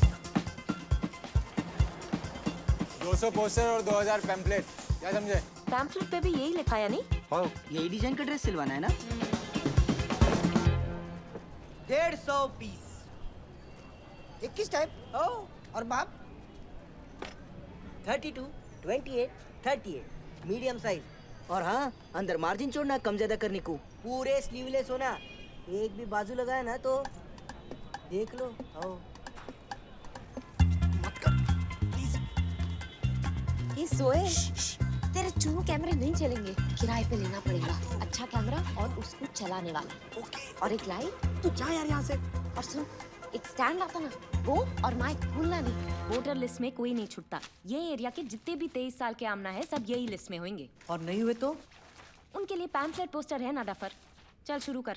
200 पोस्टर और 2000 पैम्पलेट, क्या समझे? पैम्पलेट पे भी यही लिखा है नहीं? हाँ, यही डिजाइन का ड्रेस सिलवाना है ना? 150 पीस। 21 टाइप। और बाप? 32, 28, 38, मीडियम साइज। और हाँ, अंदर मार्जिन छोड़ना, कम ज्यादा करने को। पूरे स्लीवलेस होना, एक भी बाजू लगाया ना तो देख लो। आओ। ये सोए, तेरे चूरू कैमरे नहीं चलेंगे, किराए पे लेना पड़ेगा। अच्छा कैमरा और उसको चलाने वाला। और एक लाइट। तू जा यार यहाँ से। और सुन, एक स्टैंड आता ना, वो और माइक भूलना नहीं। वोटर लिस्ट में कोई नहीं छूटता। ये एरिया के जितने भी 23 साल के आमना है, सब यही लिस्ट में होंगे। और नहीं हुए तो? उनके लिए पैम्फलेट पोस्टर है ना डफर। चल शुरू कर।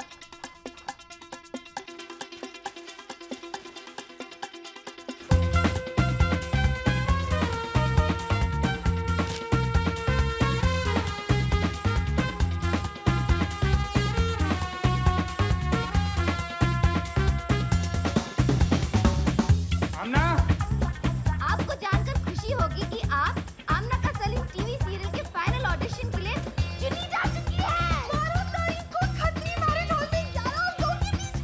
आपको जानकर खुशी होगी कि आप आमना का सलीम टीवी सीरियल के फाइनल ऑडिशन के लिए चुनी जा चुकी है। 12 तारीख को खतरी मारे ढोल में 11 और 2 के बीच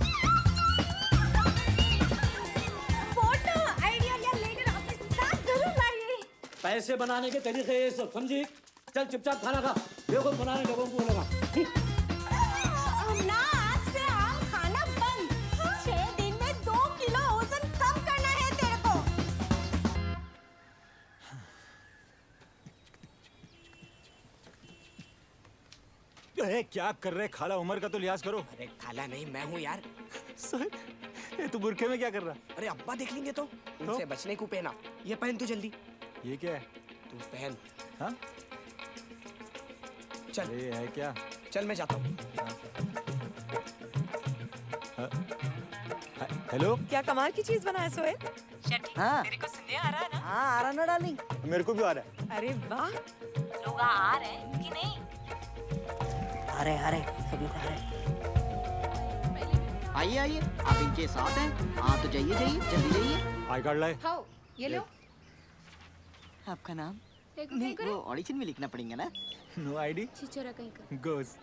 फोटो आइडिया या लेकर अपने साथ जरूर लाइए। पैसे बनाने के तरीके ये सब समझी। चल चुपचाप खाना खा, देखो बनाने लोगों को लगा। आमना, आज से आम खाना बंद। 6 दिन में 2 किलो वजन कम करना है तेरे को। अरे क्या कर रहे खाला, उम्र का तो लिहाज करो। अरे खाला नहीं, मैं हूँ यार। सर, ये तू बुरखे में क्या कर रहा? अरे अब्बा देख लेंगे तो उनसे बचने को पहना। ये पहन तू जल्दी। ये क्या है? तू पहन। हाँ? चल। ये है क्या? चल मैं जाता हूँ। हेलो, क्या कमाल की चीज बनाया सोहेल। हाँ। तेरे को सुनने आ रहा है ना? हाँ, आ रहा ना डार्लिंग। मेरे को भी आ रहा है। अरे वाह। लोग आ रहे हैं कि नहीं? आ रहे, सब लोग आ रहे। आइए आइए, आप इनके साथ हैं। हाँ तो जाइए जल्दी जाइए। आई कार्ड लाए। हाँ, ये लो। आपका नाम? देखो, नहीं, देखो। वो ऑडिशन में लिखना पड़ेगा ना। No ID. छिछोरा कहीं का। गोस।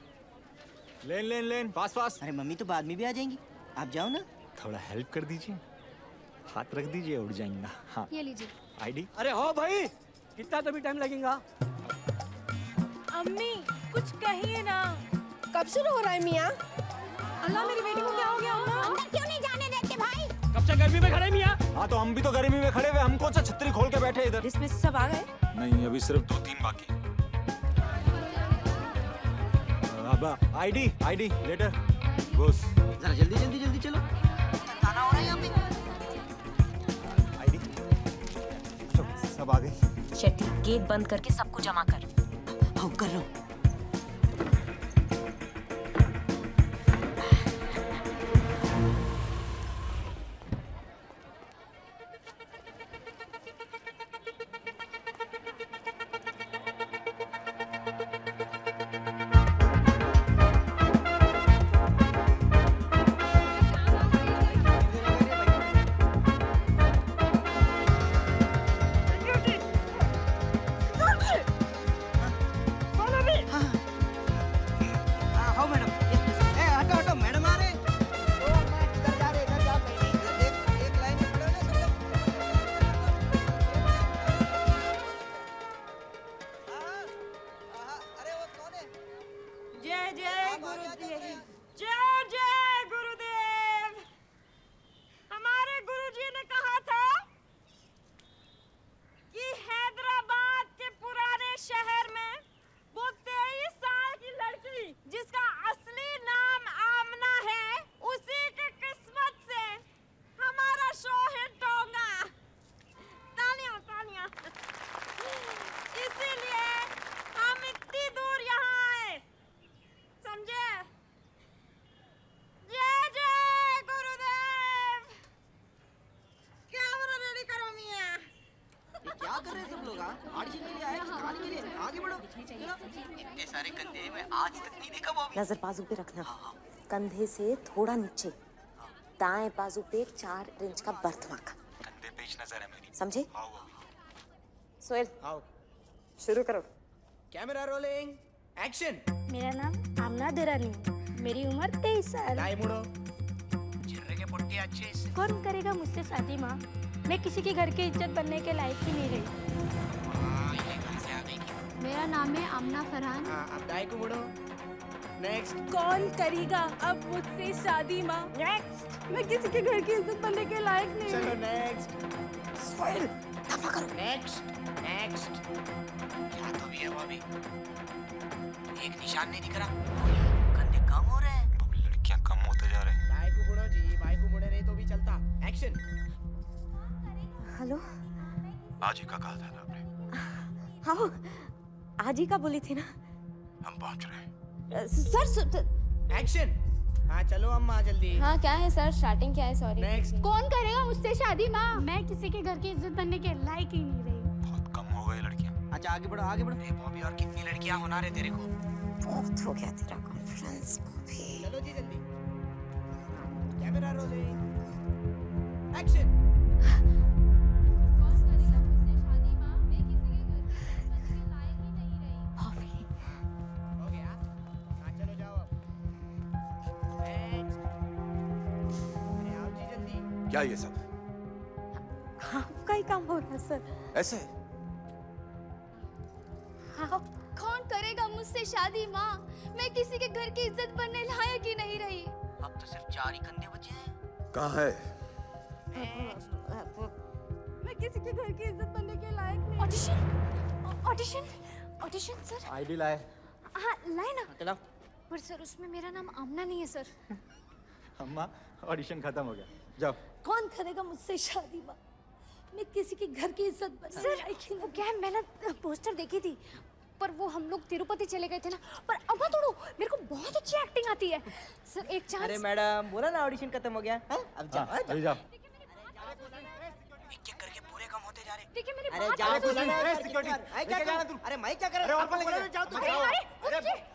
लेन पास। अरे मम्मी तो बाद में भी आ जाएंगी, आप जाओ ना। थोड़ा हेल्प कर दीजिए, हाथ रख दीजिए, उड़ जाएंगा। हाँ, ये लीजिए। आईडी। अरे हो भाई, कितना तभी टाइम लगेगा? अम्मी कुछ कहिए ना। कब शुरू हो रहा है मियाँ? अल्लाह मेरी बेटी को क्या हो गया? अंदर क्यों नहीं जाने देते भाई? कब से गर्मी में खड़े मियाँ? हाँ तो हम भी तो गर्मी में खड़े हुए, हम कौन सा छतरी खोल के बैठे इधर। इसमें सब आ गए? नहीं, अभी सिर्फ 2-3 बाकी। अब आईडी लेटर बॉस। जरा जल्दी चलो, खाना हो रहा है यहाँ पे। आईडी सब आ गई। शेट्टी, गेट बंद करके सबको जमा कर। हाँ, कर रहा हूँ। क्या कर रहे हैं सब लोग? ऑडिशन के लिए आए, कहानी के लिए आगे बढ़ो। इतने सारे कंधे मैं आज तक नहीं देखा बॉबी। नजर बाजू पे रखना, कंधे से थोड़ा नीचे, दाएं बाजू पे 4 इंच का बर्थ मार्क। कंधे पे ही नजर है मेरी। समझे? सोहेल, आओ शुरू करो। Camera rolling, action. मेरा नाम आमना दुरानी है। मेरी उम्र 23 साल। दाएं मुड़ो। चिर्रे के पुट्टे अच्छे से। कौन करेगा मुझसे शादी माँ? मैं किसी के घर की इज्जत बनने के लायक ही नहीं रही। ये कहाँ से आ गई? मेरा नाम है आमना फरहान। अब दाएं को मुड़ो। नेक्स्ट। कौन करेगा अब मुझसे शादी माँ? नेक्स्ट। मैं किसी के घर की इज्जत बनने के लायक नहीं चलो हूँ। नेक्स्ट। सोहेल, दफा करो। Next next. क्या तो भी है बॉबी? एक निशान नहीं दिख रहा। कंधे कम हो रहे हैं। लड़कियां कम होते जा रहे हैं। दाएं को मुड़ो जी, बाएं को मुड़े नहीं तो भी चलता। एक्शन। हेलो, आज ही का कहा था ना आपने? हाँ, आज ही का बोली थी ना। हम पहुंच रहे हैं। Sir action. हाँ चलो अम्मा जल्दी। हाँ क्या है सर? स्टार्टिंग क्या है? सॉरी। नेक्स्ट। कौन करेगा मुझसे शादी माँ? मैं किसी के घर की इज्जत बनने के लायक ही नहीं रही। बहुत कम हो गई लड़कियां। अच्छा आगे बढ़ो आगे बढ़ो। बॉबी और कितनी लड़कियां होना रहे तेरे को? बहुत हो गया तेरा कॉन्फिडेंस बॉबी। चलो जी जल्दी। Camera rolling, action. हो गया? हाँ चलो जाओ अब। नेक्स्ट। अरे आओ जी जल्दी। क्या ये सब? आपका ही काम हो रहा है सर। ऐसे? हाँ। कौन करेगा मुझसे शादी माँ? मैं किसी के घर की इज्जत बनने लायक ही नहीं रही। अब तो सिर्फ 4 ही कंधे बचे हैं। कहाँ है? मैं किसी के घर की इज्जत बनने के लायक नहीं। Audition sir. आईडी लाए। हाँ लाए ना। चलो। पर सर उसमें मेरा नाम आमना नहीं है सर। अम्मा, ऑडिशन खत्म हो गया, जाओ। कौन करेगा मुझसे शादी माँ? मैं किसी के घर की इज्जत बनने सर लायक ही वो क्या है, मैंने पोस्टर देखी थी पर वो हम लोग तिरुपति चले गए थे ना। पर अब मत उड़ो, मेरे को बहुत अच्छी एक्टिंग आती है सर। एक चांस। अरे मैडम बोला ना ऑडिशन खत्म हो गया है? अब जाओ। अभी जाओ। एक करके पूरे कम होते जा रहे। देखिए मेरी अरे बात जाओ सुनो। बोला ना सिक्योरिटी। अरे क्या कर रहा तू? अरे मैं क्या कर अरे रहा और कौन लेके हूँ? जाओ तुम। अरे क्या?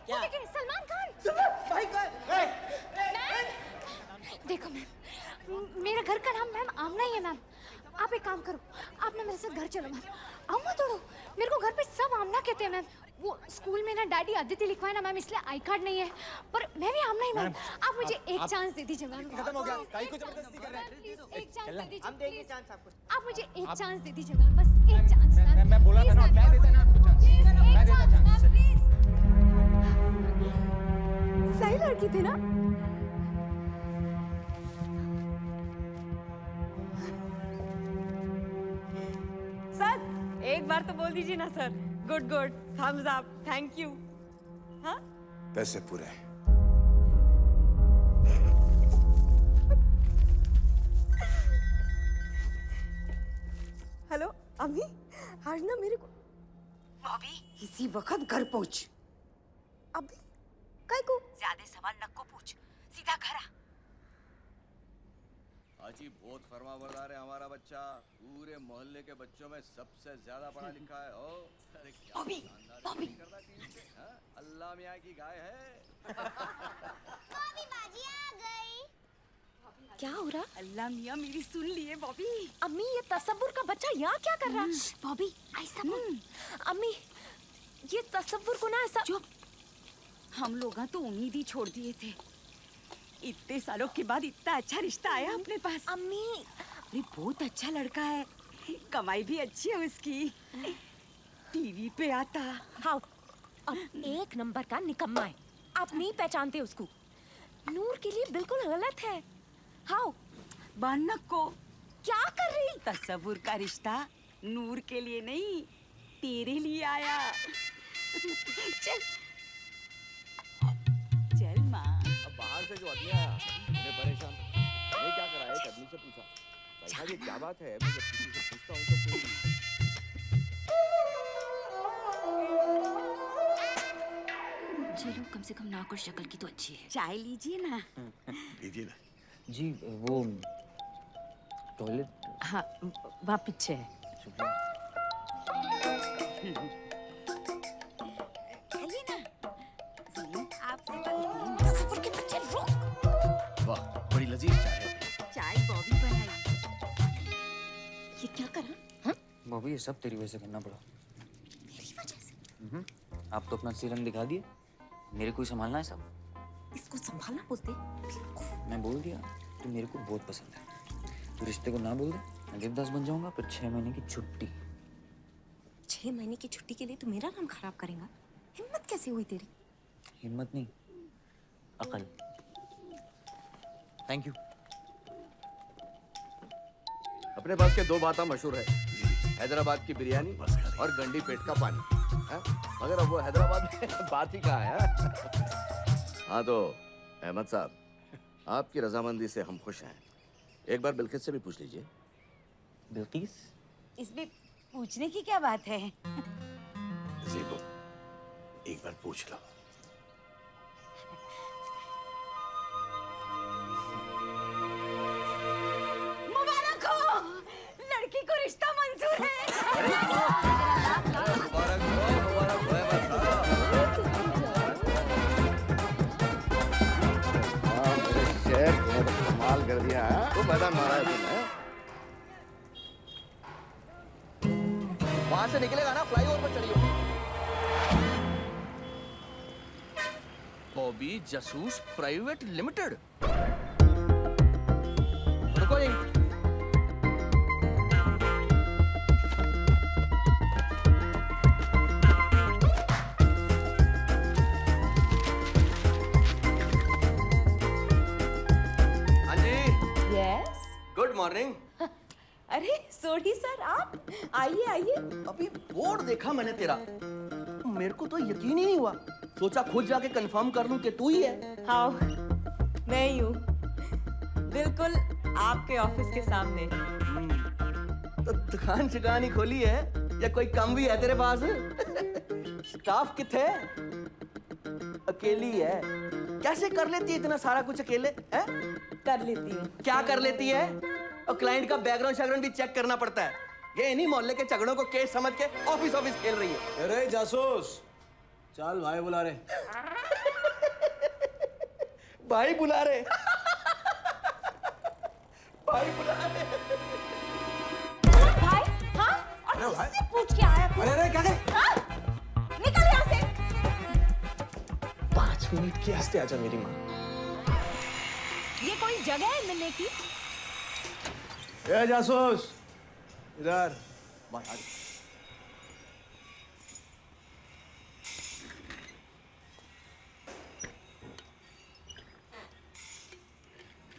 वो देखिए सलमान खान। भाई का देखो मैम, मेरा घर का नाम मैम आमना ही है मैम। आप एक काम करो, आप ना मेरे साथ घर चलो मैम। आओ मत उड़ो, मेरे को घर पे सब आमना कहते हैं मैम। वो स्कूल में ना डैडी अदिति लिखवाए ना मैम, इसलिए आई कार्ड नहीं है। पर मैं भी आमना ही मैम। आप मुझे एक चांस दे दीजिए मैम। खत्म हो गया, काहे को जबरदस्ती कर रहे हैं? प्लीज एक चांस दे दीजिए। हम देंगे चांस आपको। आप मुझे एक चांस दे दीजिए मैम, बस एक चांस मैम। मैं बोला था ना, मैं देता ना आपको चांस। मैं देता चांस। सही लड़की थी ना? सर एक बार तो बोल दीजिए ना sir. Good good, thumbs up, thank you. हाँ पैसे पूरे। हेलो अम्मी, आज ना मेरे को बॉबी इसी वक्त घर पहुंच। अभी काय को? ज्यादा सवाल न को पूछ, सीधा घर आ। हाजी बहुत फरमा बरदार है हमारा बच्चा। पूरे मोहल्ले के बच्चों में सबसे ज्यादा पढ़ा लिखा है। ओ अरे क्या शानदार नहीं करता टीवी पे, हाँ? अल्लाह मियाँ की गाय है। बॉबी बाजी आ गई। क्या हो रहा? अल्लाह मियाँ मेरी सुन लिए बॉबी। अम्मी ये तसव्वुर का बच्चा यहाँ क्या कर रहा है? बॉबी ऐसा बोल। अम्मी ये तसव्वुर को ना ऐसा। चुप, हम लोग तो उम्मीद ही छोड़ दिए थे। इतने सालों के बाद इतना अच्छा रिश्ता आया अपने पास। अम्मी अरे बहुत अच्छा लड़का है, कमाई भी अच्छी है उसकी, टीवी पे आता। हाँ अब एक नंबर का निकम्मा है, आप नहीं पहचानते उसको। नूर के लिए बिल्कुल गलत है। हाँ बानक को क्या कर रही? तसव्वुर का रिश्ता नूर के लिए नहीं, तेरे लिए आया। चल चल माँ। अब बाहर से जो आदमी आया उन्हें परेशान, मैं क्या करा? एक आदमी से पूछा, भाई साहब ये क्या बात है? मैं जब किसी से पूछता हूँ तो चलो कम से कम नाक और शक्ल की तो अच्छी है। चाय लीजिए ना। लीजिए ना। जी वो टॉयलेट। हाँ वहाँ पीछे है। खाइए ना। आपसे 10 ऊपर के बच्चे रुक। वाह, बड़ी लजीज चाय है। चाय बॉबी बनाई। ये क्या करा? हाँ? बॉबी ये सब तेरी वजह से करना पड़ा। मेरी वजह से? आप तो अपना सिरंग दिखा दिए, मेरे को ही संभालना है सब। इसको संभालना बोलते? मैं बोल दिया, तू मेरे को बहुत पसंद है। तू रिश्ते को ना बोल दे, मैं देवदास बन जाऊंगा, फिर 6 महीने की छुट्टी। 6 महीने की छुट्टी के लिए तू मेरा नाम खराब करेगा? हिम्मत कैसे हुई तेरी? हिम्मत नहीं, अकल। Thank you. अपने पास के 2 बातें मशहूर है, हैदराबाद की बिरयानी और गंडी पेट का पानी। मगर अब वो हैदराबाद में बात ही कहाँ है। हाँ तो अहमद साहब, आपकी रजामंदी से हम खुश हैं। एक बार बिल्किस से भी पूछ लीजिए। बिल्किस? इसमें पूछने की क्या बात है? ज़ेबो, एक बार पूछ लो। मुबारक हो, लड़की को रिश्ता मंजूर है। कमाल कर दिया है, वो मैदान मारा है तुमने। वहां से निकलेगा ना, फ्लाईओवर पर चढ़ियो। Bobby Jasoos private limited. रुको यहीं। हाँ जी। यस। Good morning. अरे सोढ़ी सर, आप आइए आइए। अभी बोर्ड देखा मैंने तेरा, मेरे को तो यकीन ही नहीं हुआ। सोचा खुद जाके कंफर्म कर लूं कि तू ही है। हाँ, मैं ही हूँ, बिल्कुल आपके ऑफिस के सामने। तो दुकान चुकान ही खोली है या कोई कम भी है तेरे पास? स्टाफ किथे? अकेली है? कैसे कर लेती है इतना सारा कुछ अकेले? हैं? कर लेती हूँ। क्या कर लेती है? और क्लाइंट का बैकग्राउंड भी चेक करना पड़ता है। ये इन्हीं मोहल्ले के झगड़ों को केस समझ के ऑफिस खेल रही है। अरे जासूस, चल भाई बुला रहे। भाई बुला रहे। भाई बुला रहे। भाई? हाँ? और किससे पूछ के आया तू? अरे क्या कर? हाँ? निकल यहाँ से। 5 मिनट के वास्ते आजा मेरी माँ। ये कोई जगह है मिलने की? ए जासूस, इधर।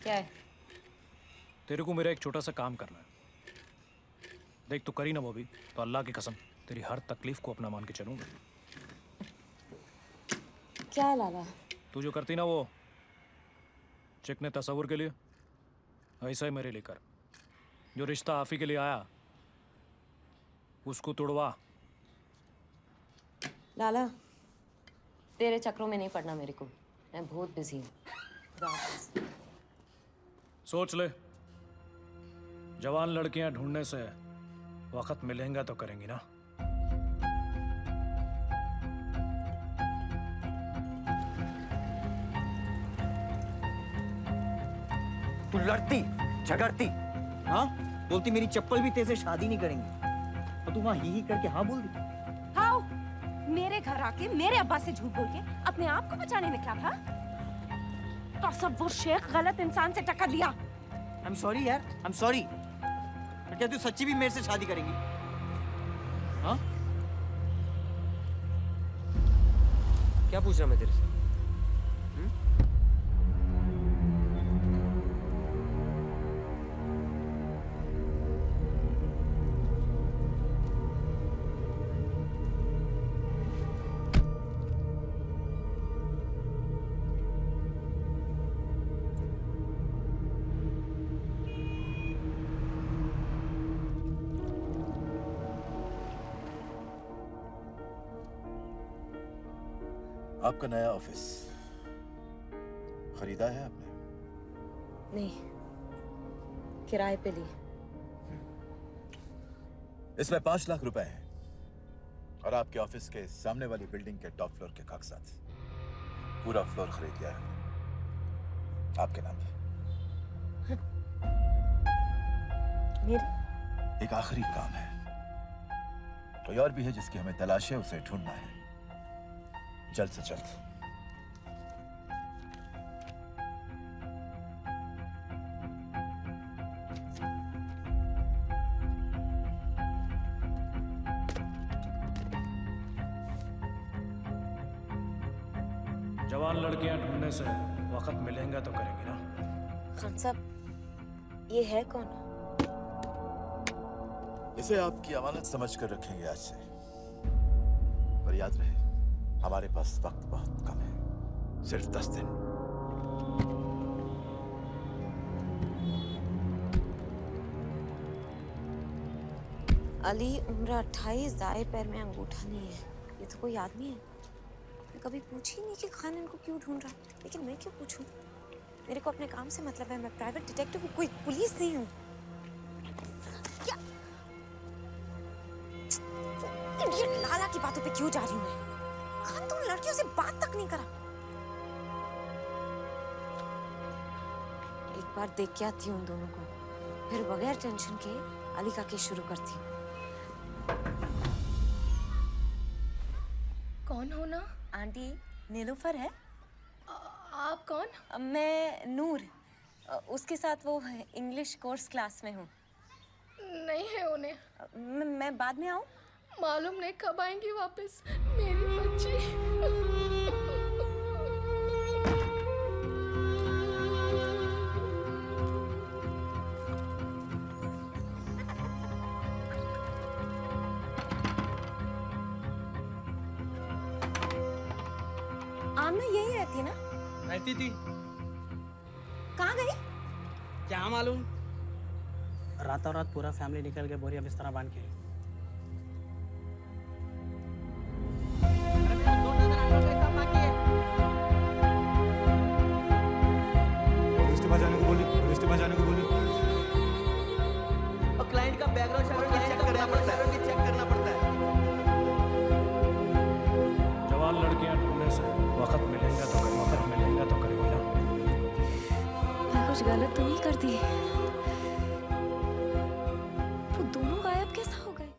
क्या है? तेरे को मेरा एक छोटा सा काम करना है। देख, तू करी ना बॉबी, तो अल्लाह की कसम तेरी हर तकलीफ को अपना मान के चलूंगा। क्या है लाला? तू जो करती ना वो चिकने तस्वुर के लिए, ऐसा ही मेरे लिए कर। जो रिश्ता आप ही के लिए आया उसको तोड़वा। लाला, तेरे चक्रों में नहीं पड़ना मेरे को, मैं बहुत बिजी हूँ। सोच ले, जवान लड़कियां ढूंढने से वक्त मिलेगा तो करेंगी ना। तू लड़ती झगड़ती, हाँ बोलती मेरी चप्पल भी तेरे से शादी नहीं करेंगी, और तू वहां ही करके हाँ बोल दी। हाँ, मेरे घर आके मेरे अब्बा से झूठ बोल के अपने आप को बचाने निकला था। तो सब वो शेख गलत इंसान से टक्कर लिया। I'm sorry यार, I'm sorry। तो क्या तू सच्ची भी मेरे से शादी करेंगी? हाँ? क्या पूछ रहा मैं तेरे से? आपका नया ऑफिस खरीदा है आपने? नहीं, किराए पे ली। इसमें 5 लाख रुपए हैं। और आपके ऑफिस के सामने वाली बिल्डिंग के टॉप फ्लोर के कागजात। पूरा फ्लोर खरीद लिया है आपके नाम पे। मेरे? एक आखिरी काम है, कोई और भी है जिसकी हमें तलाश है, उसे ढूंढना है जल्द से जल्द। जवान लड़कियां ढूंढने से वक्त मिलेगा तो करेंगे ना। खान साहब, ये है कौन? इसे आपकी अमानत समझ कर रखेंगे आज से, पर याद रहे हमारे पास वक्त बहुत कम है, सिर्फ 10 दिन। अली, उम्र 28, दाएं पैर में अंगूठा नहीं है। ये तो कोई आदमी है? मैं कभी पूछी नहीं कि खान इनको क्यों ढूंढ रहा, लेकिन मैं क्यों पूछूं? मेरे को अपने काम से मतलब है, मैं प्राइवेट डिटेक्टिव हूँ, कोई पुलिस नहीं हूँ। क्या? इडियट लाला की बातों पे क्यों जा रही हूँ मैं? खान, तुम लड़कियों से बात तक नहीं करा। एक बार देख के आती हूँ उन दोनों को, फिर बगैर टेंशन के अली का केस शुरू करती हूँ। कौन हो ना? आंटी, नीलूफर है। आप कौन? मैं नूर, उसके साथ वो इंग्लिश कोर्स क्लास में हूँ। नहीं है उन्हें। मैं बाद में आऊँ? मालूम नहीं कब आएंगी वापस मेरी बच्ची। आमना यही रहती है ना? रहती थी। कहाँ गई? क्या मालूम, रातों रात पूरा फैमिली निकल के बोरिया बिस्तर बांध के। जाने को बोली, जाने को बोली। और क्लाइंट का बैकग्राउंड चेक करना पड़ता है। जवान लड़कियां ढूंढने से वक्त मिलेगा तो करेंगे ना। मैं कुछ गलत तो नहीं कर दी? वो दोनों गायब कैसा हो गए?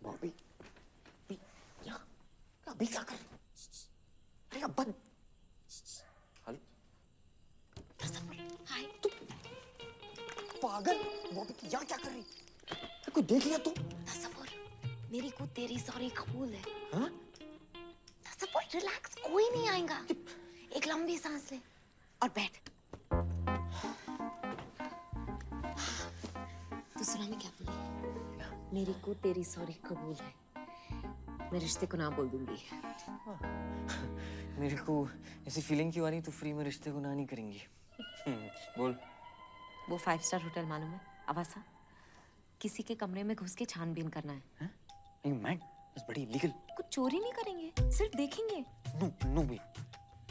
बॉबी, अभी क्या कर? अरे अब बंद। हेलो, हाय। तू पागल बॉबी, यहाँ क्या कर रही? कोई देख लिया तू? तसव्वुर, मेरी को तेरी सॉरी कबूल है। हाँ? तसव्वुर, रिलैक्स, कोई नहीं आएगा। एक लंबी सांस ले और बैठ। तू सुना मैं क्या बोली? मेरी को तेरी सॉरी कबूल है। मैं रिश्ते को ना बोल दूंगी। मेरे को ऐसी फीलिंग क्यों आ रही? तू फ्री में रिश्ते को ना नहीं करेंगी। बोल। वो 5 स्टार होटल मालूम है? आवासा, किसी के कमरे में घुस के छानबीन करना है। नहीं मैन, इट्स बड़ी इलीगल। कुछ चोरी नहीं करेंगे, सिर्फ देखेंगे। नो वे।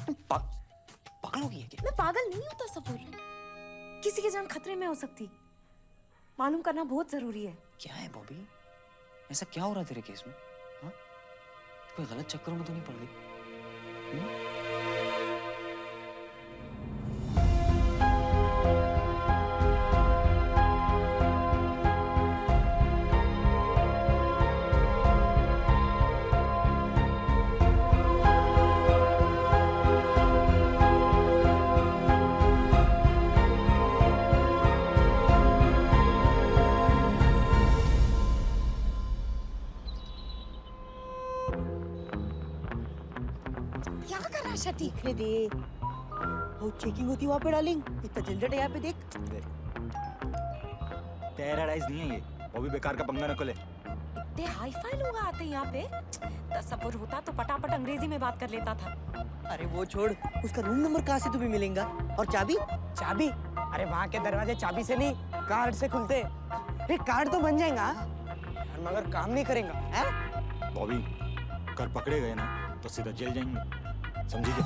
तुम पागल हो गई है क्या? मैं पागल नहीं हूँ तसव्वुर, किसी की जान खतरे में हो सकती, मालूम करना बहुत जरूरी है। क्या है बॉबी, ऐसा क्या हो रहा तेरे केस में? हाँ? कोई गलत चक्करों में तो नहीं पड़ गई? दिखने दे, वो चेकिंग होती वहाँ पे डार्लिंग। इतना झंझट है यहाँ पे, देख। टेरराइज नहीं है ये, वो भी बेकार का पंगा न खोले। इतने हाई-फाई लोग आते हैं यहाँ पे। तसव्वुर होता तो पटापट अंग्रेजी में बात कर लेता था। अरे वो छोड़, उसका रूम नंबर कहाँ से तुम्हें मिलेगा? और चाबी? चाबी? अरे वहाँ के दरवाजे चाबी से नहीं, कार्ड से खुलते। अरे कार्ड तो बन जाएगा मगर काम नहीं करेगा, हैं? बॉबी, कर पकड़े गए ना तो सीधा जेल जाएंगे, समझी क्या?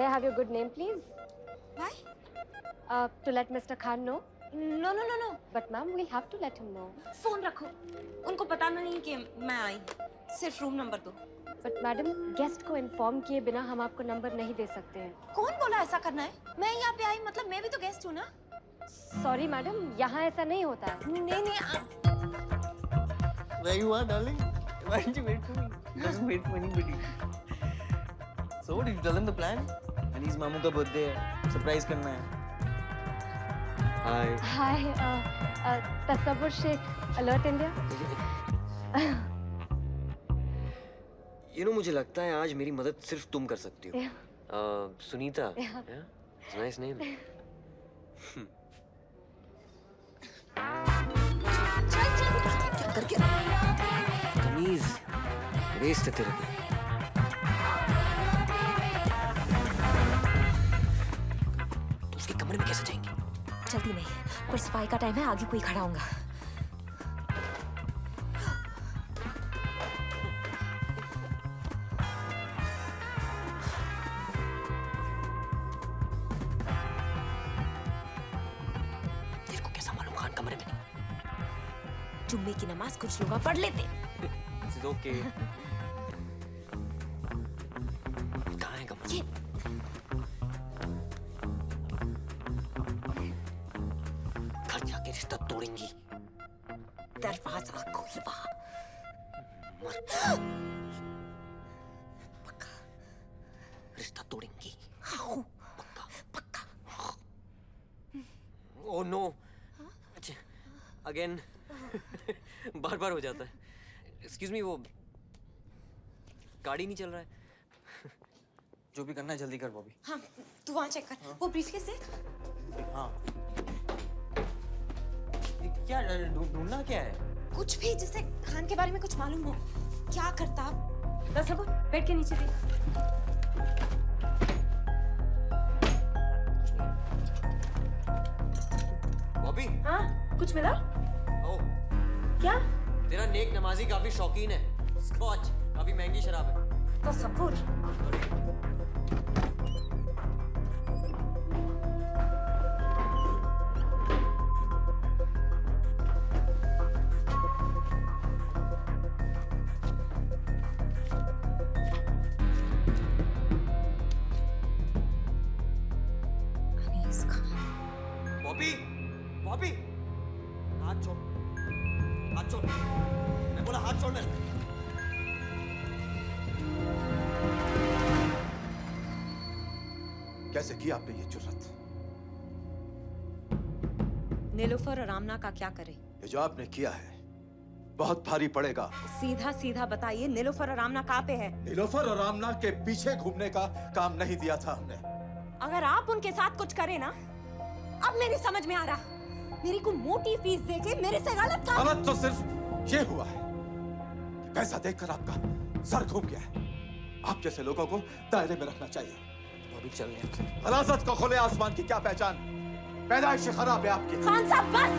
May I have your good name, please? Why? To let Mr. Khan know. No, no, no, no. But ma'am, we'll have to let him know. Phone रखो। उनको पता नहीं कि मैं आई। सिर्फ रूम नंबर दो। But मैडम, गेस्ट को inform किए बिना हम आपको नंबर नहीं दे सकते हैं। कौन बोला ऐसा करना है? मैं यहाँ पे आई मतलब मैं भी तो गेस्ट हूँ ना। सॉरी मैडम, यहाँ ऐसा नहीं होता है। नहीं नहीं। Where you are, darling? Why didn't you wait for me? He doesn't wait for anybody. So what did you tell him the plan? Annie's मामू का बर्थडे है, सरप्राइज करना है। Hi, Tasavvur Shaikh, alert India. You know, मुझे लगता है आज मेरी मदद सिर्फ तुम कर सकती हो। Sunita, it's a nice name. क्या करके? कमीज वेस्ट है तेरे पे। तुम उसके कमरे में कैसे जाएंगी? जल्दी नहीं, पर सफाई का टाइम है, आगे कोई खड़ा होगा। तेरे को कैसा मालूम खान कमरे में नहीं? जुम्मे की नमाज कुछ लोग पढ़ लेते। It's okay. कहाँ है कमरा? घर जाके रिश्ता तोड़ेंगी। दरवाजा खुलवा। पक्का रिश्ता तोड़ेंगी। पक्का पक्का। Oh no. Again. बार बार हो जाता है। Excuse me, वो गाड़ी नहीं चल रहा है। जो भी करना है जल्दी कर बॉबी। हाँ, तू वहाँ चेक कर। वो ब्रीफकेस है? हाँ। क्या ढूंढना क्या है? कुछ भी जिससे खान के बारे में कुछ मालूम हो। क्या करता? तसव्वुर, बेड के नीचे देख। बॉबी। हाँ, कुछ मिला? ओ। क्या? तेरा नेक नमाजी काफी शौकीन है। स्कॉच, काफी महंगी शराब है। तसव्वुर। बॉबी, बॉबी, हाथ छोड़, हाथ छोड़। मैं बोला हाथ छोड़ना। कैसे की आपने ये जुर्रत? नीलोफर और आमना का क्या करे? ये जो आपने किया है बहुत भारी पड़ेगा। सीधा सीधा बताइए, नीलोफर और आमना कहाँ पे है? नीलोफर और आमना के पीछे घूमने का काम नहीं दिया था हमने। अगर आप उनके साथ कुछ करें ना, अब मेरी समझ में आ रहा। मेरी को मोटी फीस देके मेरे से गलत काम। गलत तो सिर्फ ये हुआ है कि पैसा देखकर आपका सर घूम गया है। आप जैसे लोगों को दायरे में रखना चाहिए। अभी चल रहे हैं। गलाज़त को खुले आसमान की क्या पहचान? पैदाइश खराब है आपकी। खान साहब बस,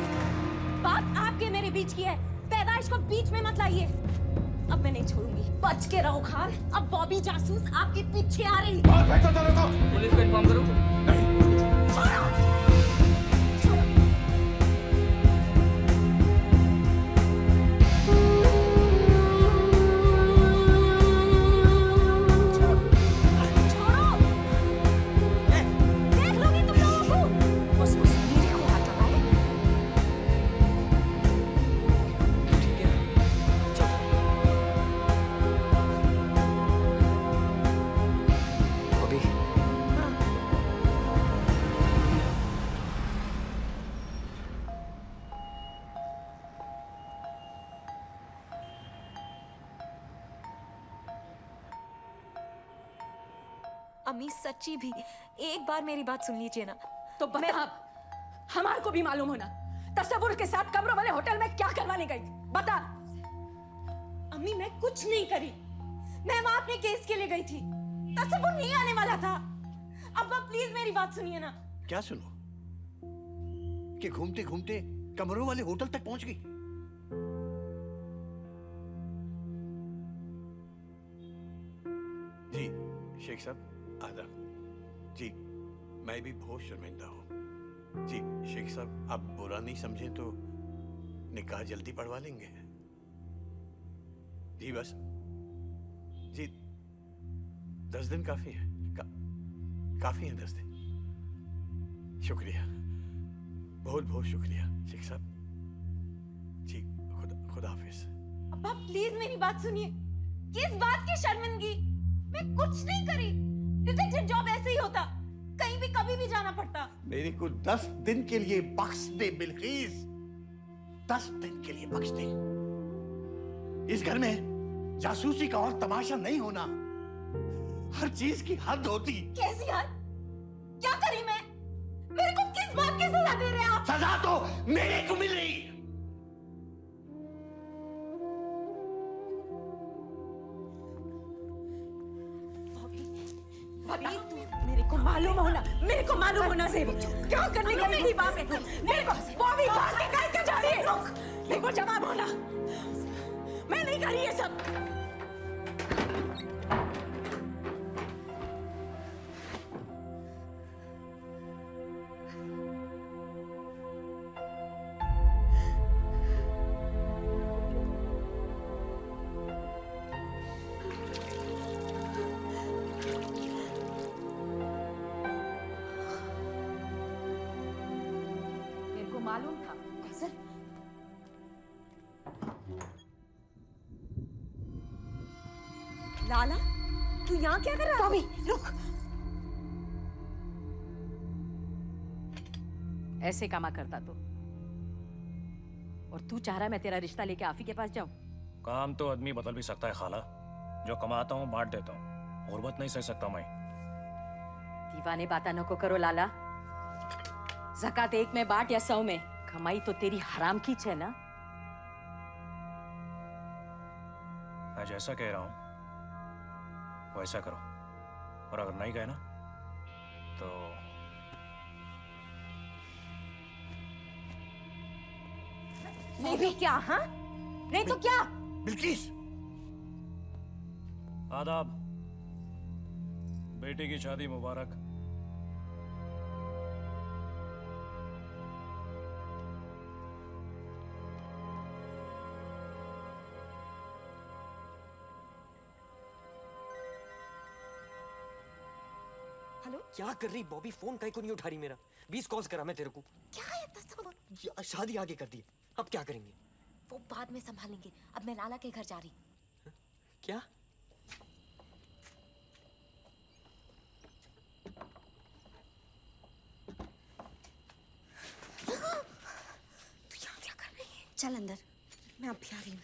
बात आपके मेरे बीच की है, पैदाइश को बीच में मत लाइए। अब मैं नहीं छोड़ूंगी, बच के रहो खान। अब बॉबी जासूस आपके पीछे आ रही। पुलिस को इन्फॉर्म करो। अम्मी सच्ची भी एक बार मेरी बात सुन लीजिए ना। तो बता, हमारे को भी मालूम होना तसव्वुर के साथ कब्रों वाले होटल में क्या करवाने गई? बता। अम्मी मैं कुछ नहीं करी, मैं वहां अपने केस के लिए गई थी। तसव्वुर नहीं आने वाला था। अब्बा प्लीज मेरी बात सुनिए ना। क्या सुनो? कि घूमते घूमते कमरों वाले होटल तक पहुंच गई? जी शेख साहब, आदाब। जी मैं भी बहुत शर्मिंदा हूँ। जी शेख साहब आप बुरा नहीं समझे तो निकाह जल्दी पढ़वा लेंगे। जी बस जी 10 दिन काफी है। काफी है 10 दिन। शुक्रिया, बहुत बहुत शुक्रिया शेख साहब। जी खुदा हाफिज। अब्बा प्लीज मेरी बात सुनिए। किस बात की शर्मिंदगी? मैं कुछ नहीं करी। डिटेक्टिव जॉब ऐसे ही होता, कहीं भी कभी भी जाना पड़ता। मेरे को 10 दिन के लिए बख्श दे बिल्किस, 10 दिन के लिए बख्श दे। इस घर में जासूसी का और तमाशा नहीं होना। हर चीज की हद होती। कैसी हद? क्या करी मैं? मेरे को किस बात की सजा दे रहे हैं आप? सजा तो मेरे को मिल रही। भाभी मेरे को मालूम होना ज़ेब क्या करने का मेरी बात है। मेरे को बॉबी बात के कहीं क्यों जा रही है? रुक, मेरे को जवाब होना। मैं नहीं करी ये सब। मालूम था। सर लाला तू यहाँ क्या कर रहा है? रुक। ऐसे कामा करता तो। और तू चाह रहा है मैं तेरा रिश्ता लेके आफी के पास जाऊं? काम तो आदमी बदल भी सकता है खाला। जो कमाता हूँ बांट देता हूँ, गुर्बत नहीं सह सकता मैं। दीवाने बाता न को करो लाला। ज़कात 1 में बांट या 100 में, कमाई तो तेरी हराम की है ना। मैं जैसा कह रहा हूँ वैसा करो, और अगर नहीं गए ना तो नहीं तो क्या? हाँ नहीं तो क्या? बिल्किस आदाब, बेटी की शादी मुबारक। हेलो, क्या कर रही बॉबी? फोन काहे को नहीं उठा रही मेरा? 20 कॉल्स करा मैं तेरे को। क्या है तस्वीर? शादी आगे कर दी, अब क्या करेंगे? वो बाद में संभालेंगे। अब मैं लाला के घर जा रही। क्या? तू यहाँ क्या कर रही है? चल अंदर, मैं अब भी आ रही हूँ।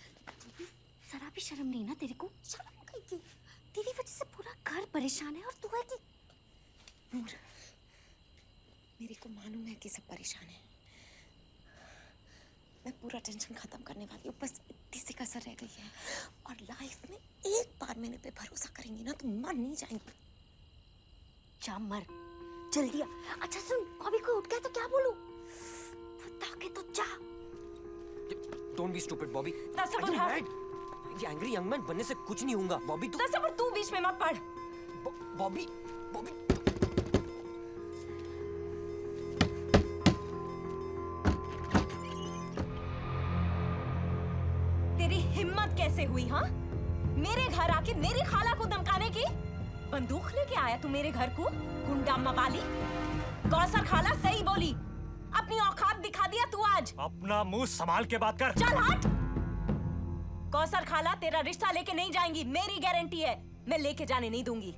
जरा भी शर्म नहीं ना तेरे को? शर्म कहीं की? तेरी वजह से पूरा घर परेशान है और तू है कि नूर, मेरे को मालूम है कि सब परेशान है। मैं पूरा टेंशन खत्म करने वाली हूँ, बस इतनी सी कसर रह गई है। और लाइफ में एक बार मेरे पे भरोसा करेंगी ना तो मर नहीं जाएंगी। जा मर जल्दी। अच्छा सुन, कभी कोई उठ गया तो क्या बोलूं? बता के तो जा। Don't be stupid Bobby. Tasavvur है। ये एंग्री यंग मैन बनने से कुछ नहीं होगा बॉबी। तसव्वुर तू बीच में मत पड़। बॉबी बॉबी तेरी हिम्मत कैसे हुई? हाँ, मेरे घर आके मेरी खाला को धमकाने की? बंदूक लेके आया तू मेरे घर को, गुंडा मवाली। कौसर खाला सही बोली, अपनी औकात दिखा दिया तू आज। अपना मुंह संभाल के बात कर। चल हट। कौसर खाला तेरा रिश्ता लेके नहीं जाएंगी, मेरी गारंटी है। मैं लेके जाने नहीं दूंगी।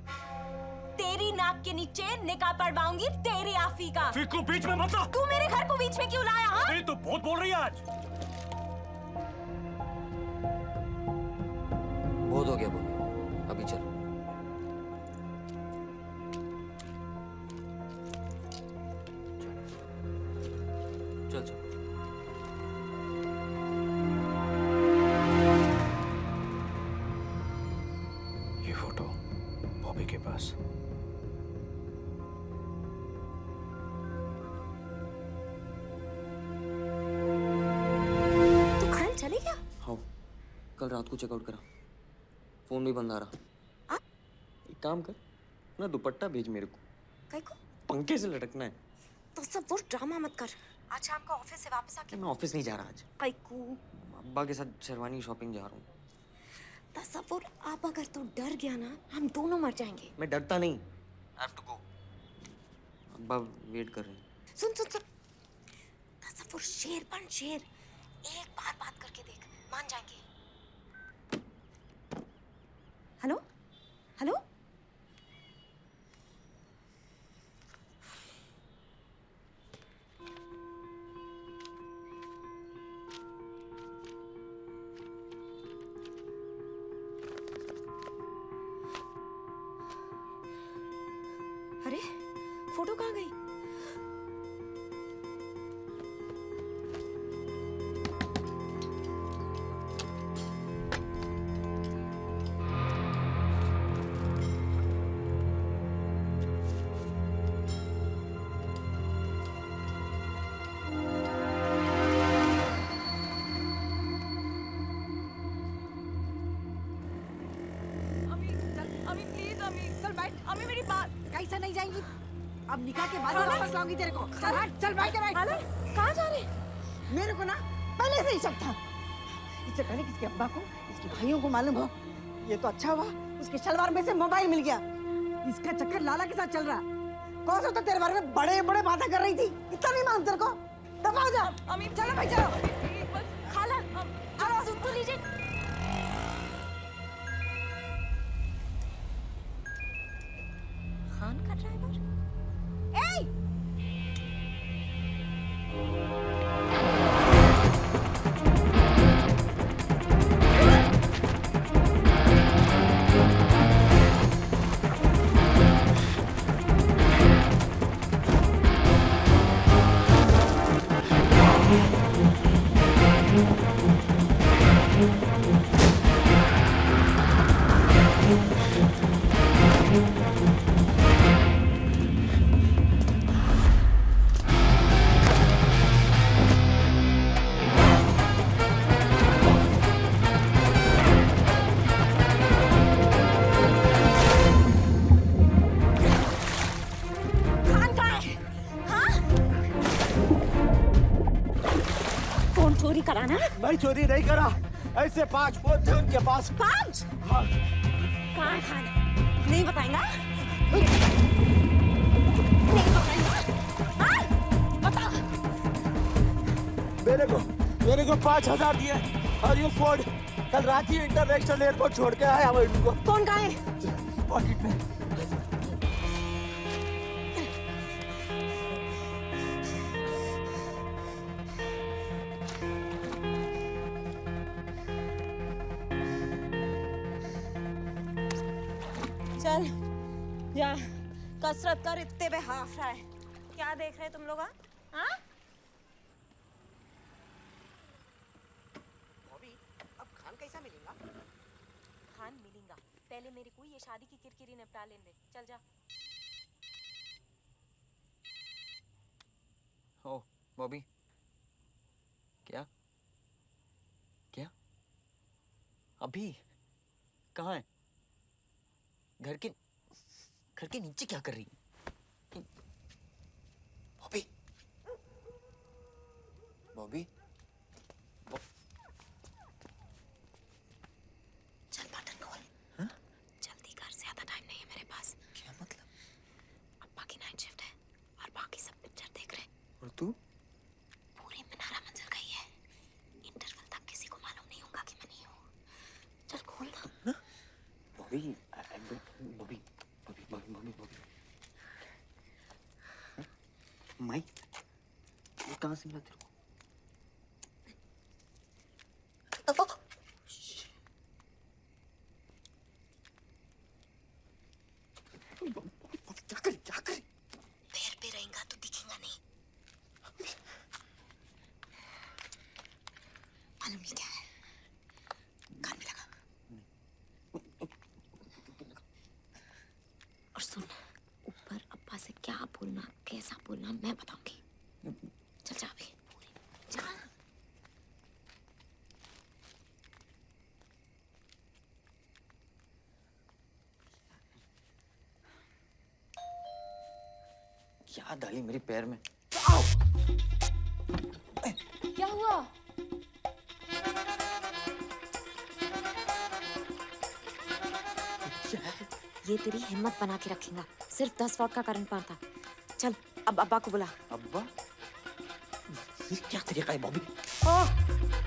तेरी नाक के नीचे निकाह पढ़वाऊंगी तेरी आफी का। फिर क्यों बीच में मतलब? तू मेरे घर को बीच में क्यों लाया? हाँ, तू बहुत बोल रही है आज। बहुत हो गया बॉबी, अभी चल। चल चल। ये फोटो बॉबी के पास। तू खान चले गया? हाँ, कल रात को चेकआउट करा, फोन भी बंद आ रहा। एक काम कर, ना दुपट्टा भेज मेरे को। कई को पंखे से लटकना है। तसव्वुर ड्रामा मत कर। आज शाम को ऑफिस से वापस आके मैं ऑफिस नहीं जा रहा आज। कई को अब्बा के साथ शेरवानी शॉपिंग जा रहा हूँ। तसव्वुर अब अगर तू डर गया ना हम दोनों मर जाएंगे। मैं डरता नहीं। I have to go. अब्बा वेट कर रहे हैं। सुन सुन सुन तसव्वुर शेर बन शेर। एक बार बात करके देख मान जाएंगे। हेलो हेलो अरे फोटो कहाँ गई? अमी प्लीज अमी चल बैठ। अमी मेरी बात कैसे नहीं जाएंगी? अब निकाह के बाद वापस लाऊंगी तेरे को। चल बैठ चल बैठ कहाँ जा रहे? मेरे को ना पहले से ही शक था। इससे पहले किसके अब्बा को इसके भाइयों को मालूम हो। ये तो अच्छा हुआ उसके शलवार में से मोबाइल मिल गया। इसका चक्कर लाला के साथ चल रहा। कौन सा तो तेरे बारे में बड़े बड़े बातें कर रही थी। इतना नहीं मालूम तेरे को? दफा हो जा। अमी चलो भाई चलो। खाला आप सुन तो लीजिए। खान का ड्राइवर ए चोरी कराना? मैं चोरी नहीं करा। ऐसे 5 फोन थे उनके पास। 5? हाँ। कहाँ खाना? नहीं बताएंगा? नहीं बताएंगा? हाँ? बता। मेरे को 5,000 दिए और ये फोन कल रात ही इंटरनेशनल एयरपोर्ट छोड़ के आया मैं इनको। फोन कहाँ है? पॉकेट में। चल जा कसरत कर। इतने पे हाफ रहा है। क्या देख रहे तुम लोग? हाँ अब खान कैसा मिलेगा? खान मिलेगा। पहले मेरे को ये शादी की किरकिरी निपटा लेने दे। चल जा। ओ बॉबी क्या क्या अभी कहाँ है? घर के नीचे क्या कर रही है? बॉबी बॉबी चल बटन खोल। हाँ? जल्दी कर ज्यादा टाइम नहीं है मेरे पास। क्या मतलब? अब्बा की नाइट शिफ्ट है और बाकी सब पिक्चर देख रहे। और तू? पूरी मीनारा मंजिल गई है। इंटरवल तक किसी को मालूम नहीं होगा कि मैं नहीं हूँ। चल खोल ना। बॉबी बॉबी बॉबी बॉबी बॉबी बॉबी माई ये कहाँ से मिला तेरे को? जाकर पैर पे रहेगा तो दिखेगा नहीं। मालूम नहीं क्या है? कान में लगा। और सुन ऊपर अब्बा से क्या बोलना कैसा बोलना मैं बताऊंगी। चल जा अभी जा। क्या डाली मेरे पैर में? क्या हुआ? ये तेरी हिम्मत बना के रखेगा। सिर्फ 10 वॉट का करंट मारता। चल अब अब्बा को बुला। अब्बा? ये क्या तरीका है बॉबी?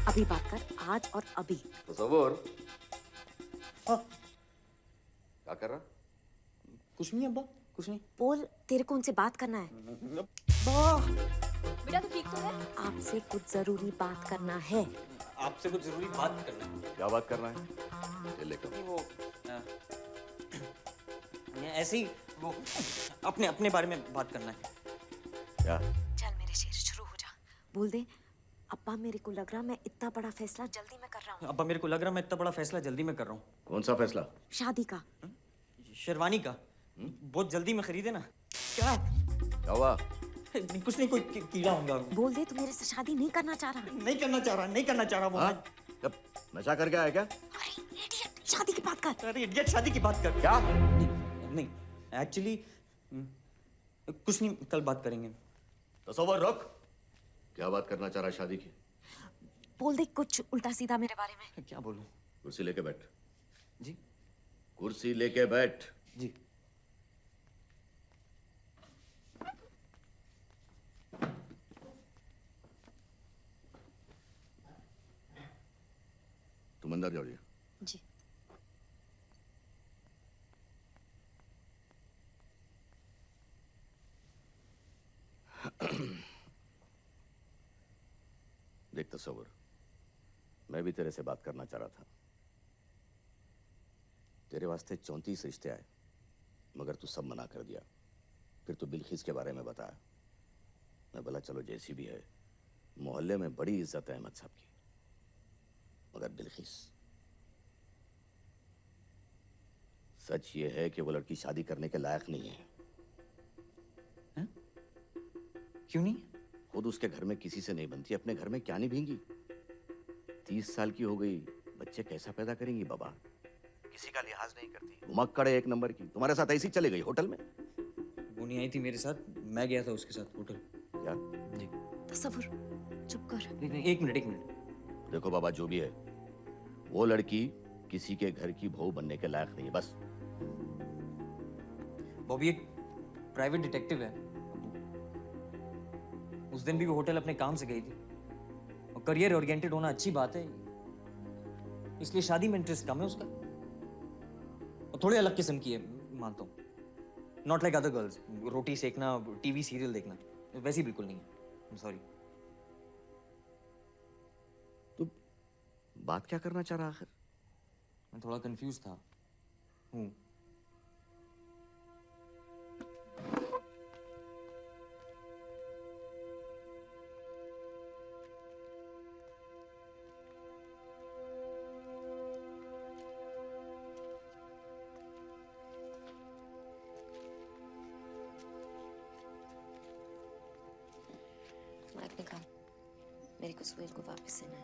अभी बात कर, आज और अभी। तसव्वुर क्या कर रहा? कुछ नहीं अब्बा, कुछ नहीं। बोल, तेरे को उनसे बात करना है। बेटा तू ठीक तो है? आपसे कुछ जरूरी बात करना है। आपसे कुछ जरूरी बात करना है। क्या बात करना है? ये लेकर वो ऐसे ही वो अपने बारे में बात करना है। क्या? चल मेरे शेर शुरू हो जा। बोल दे, अब्बा मेरे को लग रहा मैं इतना बड़ा फैसला जल्दी में कर रहा हूँ। अब्बा मेरे को लग रहा मैं इतना बड़ा फैसला जल्दी में कर रहा हूँ। कौन सा फैसला? शादी का। शेरवानी का। बहुत जल्दी में खरीदे ना। क्या? क्या हुआ? कुछ नहीं, कोई कीड़ा होगा। बोल दे तू मेरे से शादी नहीं करना चाह रहा। नहीं करना चाह रहा वो। हाँ? जब नशा करके आया क्या? इडियट, शादी की बात कर। अरे इडियट, शादी की बात कर। क्या? नहीं एक्चुअली कुछ नहीं, कल बात करेंगे। तसव्वुर रुक। क्या बात करना चाह रहा है शादी की? बोल दे कुछ उल्टा सीधा मेरे बारे में। क्या बोलूं? कुर्सी लेके बैठ। जी? कुर्सी लेके बैठ। जी। तुम अंदर जाओ जी। जी। देख तसव्वुर, मैं भी तेरे से बात करना चाह रहा था। तेरे वास्ते 34 रिश्ते आए, मगर तू सब मना कर दिया। फिर तू बिलखीस के बारे में बताया। मैं बोला चलो जैसी भी है, मोहल्ले में बड़ी इज्जत है अहमद साहब की, मगर बिलखीस, सच ये है कि वो लड़की शादी करने के लायक नहीं है। क्यों नहीं? खुद उसके घर में किसी से नहीं बनती, अपने घर में क्या नहीं भींगी। 30 साल की हो गई, बच्चे कैसा पैदा करेंगी बाबा? किसी का लिहाज नहीं करती, घुमक्कड़ है एक नंबर की। तुम्हारे साथ ऐसी चली गई होटल में? वो नहीं आई थी मेरे साथ, मैं गया था उसके साथ होटल। क्या? जी। तसव्वुर, चुप कर। नहीं, एक मिनट। देखो बाबा, जो भी है, वो लड़की किसी के घर की बहू बनने के लायक नहीं है, बस। बॉबी एक प्राइवेट डिटेक्टिव है। उस दिन भी वो होटल अपने काम से गई थी। और करियर ओरिएंटेड होना अच्छी बात है, इसलिए शादी में इंटरेस्ट कम है उसका। और थोड़ी अलग किस्म की है, मानता हूँ। नॉट लाइक अदर गर्ल्स, रोटी सेकना, टीवी सीरियल देखना, वैसी बिल्कुल नहीं है। सॉरी। तू बात क्या करना चाह रहा आखिर? मैं थोड़ा कंफ्यूज था। हूँ। माइक निकाल, मेरे को सुहेल को वापस देना है।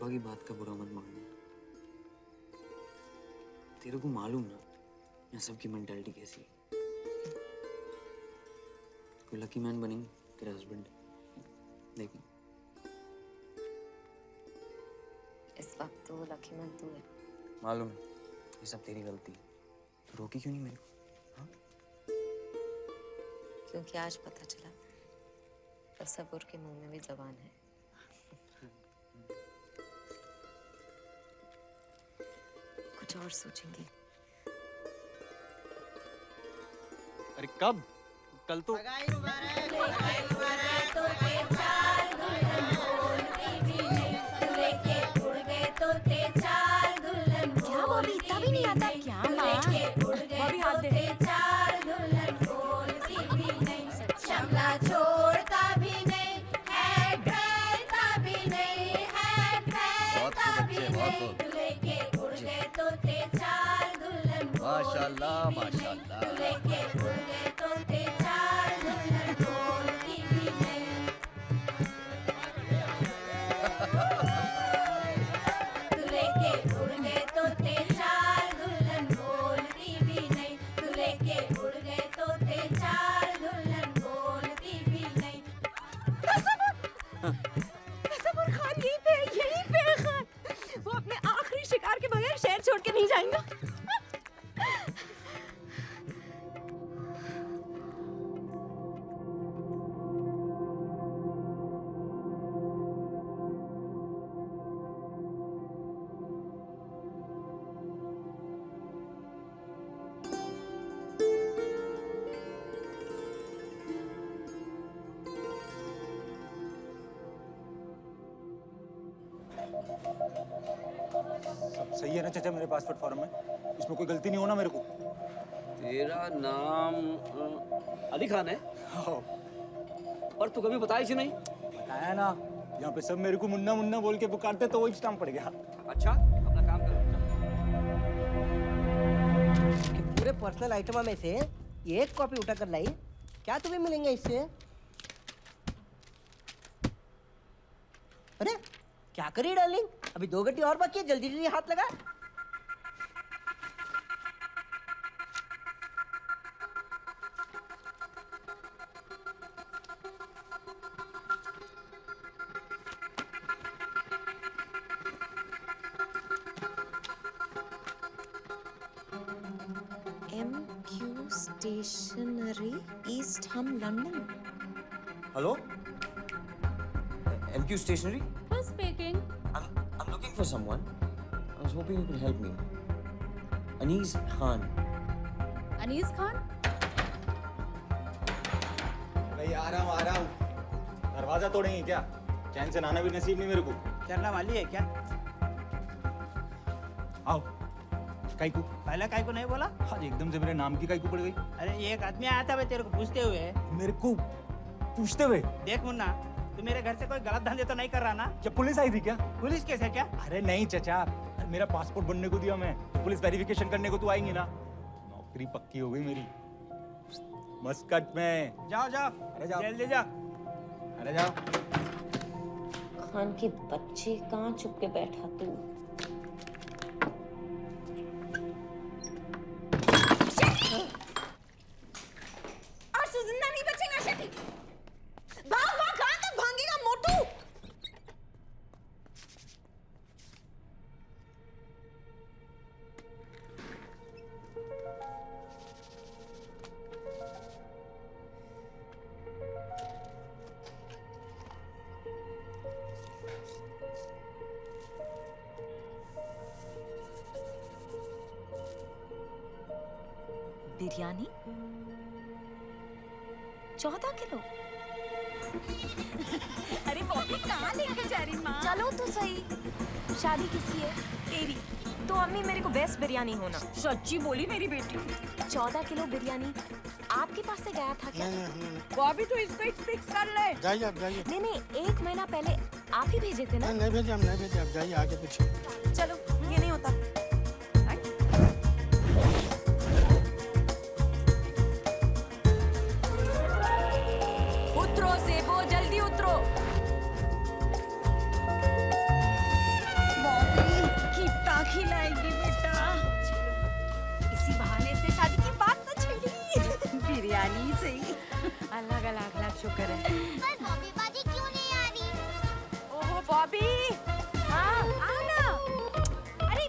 बाकी बात का बुरा मत मानना। तेरे को मालूम ना यहाँ सबकी मेंटालिटी कैसी है। कोई लकी मैन बनेंगे तेरे हस्बैंड, देख। इस वक्त तो लकी मैन तू है। मालूम है, ये सब तेरी गलती है। तो रोकी क्यों नहीं मेरे को? क्योंकि आज पता चला तसव्वुर के मुंह में भी जबान है। कुछ और सोचेंगे। अरे कब? कल तो क्या बॉबी, तभी नहीं आता क्या? बॉबी हाथ दे। छोड़ता भी नहीं है, डरता भी नहीं है, डरता भी नहीं। दूल्हे के उड़े तोते चार, दुल्हन माशाल्लाह माशाल्लाह। दूल्हे के उड़े तोते चार, दुल्हन बोलती भी नहीं। दूल्हे के उड़े तोते चार, दुल्हन बोल ना चाचा मेरे पासपोर्ट फॉर्म में, इसमें कोई गलती नहीं हो ना मेरे को? तेरा नाम अली खान है? और तू कभी बताया क्यों नहीं? बताया ना, यहाँ पे सब मेरे को मुन्ना मुन्ना बोल के पुकारते तो वही स्टाम्प पड़ गया। अच्छा, अपना काम कर। पूरे पर्सनल आइटम में से एक कॉपी उठा कर लाई, क्या तुम्हें मिलेंगे इससे? अरे क्या करी डार्लिंग, अभी 2 घंटे और बाकी है, जल्दी जल्दी हाथ लगा। MQ Stationery, East Ham, London. Hello? MQ Stationery? Who's speaking? I'm looking for someone. I was hoping you could help me. Anees Khan. Anees Khan? भाई आ रहा हूँ। दरवाजा तोड़ेंगे क्या? चैन से नहाना भी नसीब नहीं मेरे को। चलना वाली है क्या? आओ। काईकू? पहले काईकू नहीं बोला? आज एकदम से मेरे नाम की काईकू पड़ गई। अरे एक आदमी आया था भाई तेरे को पूछते हुए। मेरे को पूछते हुए? देख मुन्ना, तू मेरे घर से कोई गलत धंधे तो नहीं कर रहा ना? क्या पुलिस आई थी क्या? पुलिस कैसे क्या? अरे नहीं चाचा, मेरा पासपोर्ट बनने को दिया मैं, तो पुलिस वेरिफिकेशन करने को तो आएंगी ना। नौकरी पक्की हो गई मेरी मस्कट में। जाओ जाओ, अरे जाओ, जल्दी जाओ, अरे जाओ। खान की बच्ची, कहाँ छुप के बैठा तू? आज तो जिंदा नहीं बचेगा शेट्टी। भाग भाग, कहाँ तक भागेगा मोटू? बिरयानी 14 किलो। अरे बॉबी कहाँ लेके जा रही माँ? चलो तो सही। शादी किसकी है? तेरी। तो अम्मी मेरे को बेस्ट बिरयानी होना। सच्ची बोली मेरी बेटी। 14 किलो बिरयानी आपके पास से गया था क्या? बॉबी तो इसको ही फिक्स कर ले। जाइए आप जाइए। नहीं 1 महीना पहले आप ही भेजे थे ना? नहीं भेजे, हम नहीं भेजे, आप जाइए आगे पीछे। चलो, ये नहीं होता। उतरो सेबो, जल्दी उतरो। बॉबी कितना खिलाएगी बेटा? इसी बहाने से शादी की बात तो छिड़ी। बिरयानी सही। अल्लाह का लाख लाख शुक्र है। पर बॉबी बाजी क्यों नहीं आ रही? ओहो बॉबी, हाँ आ ना। अरे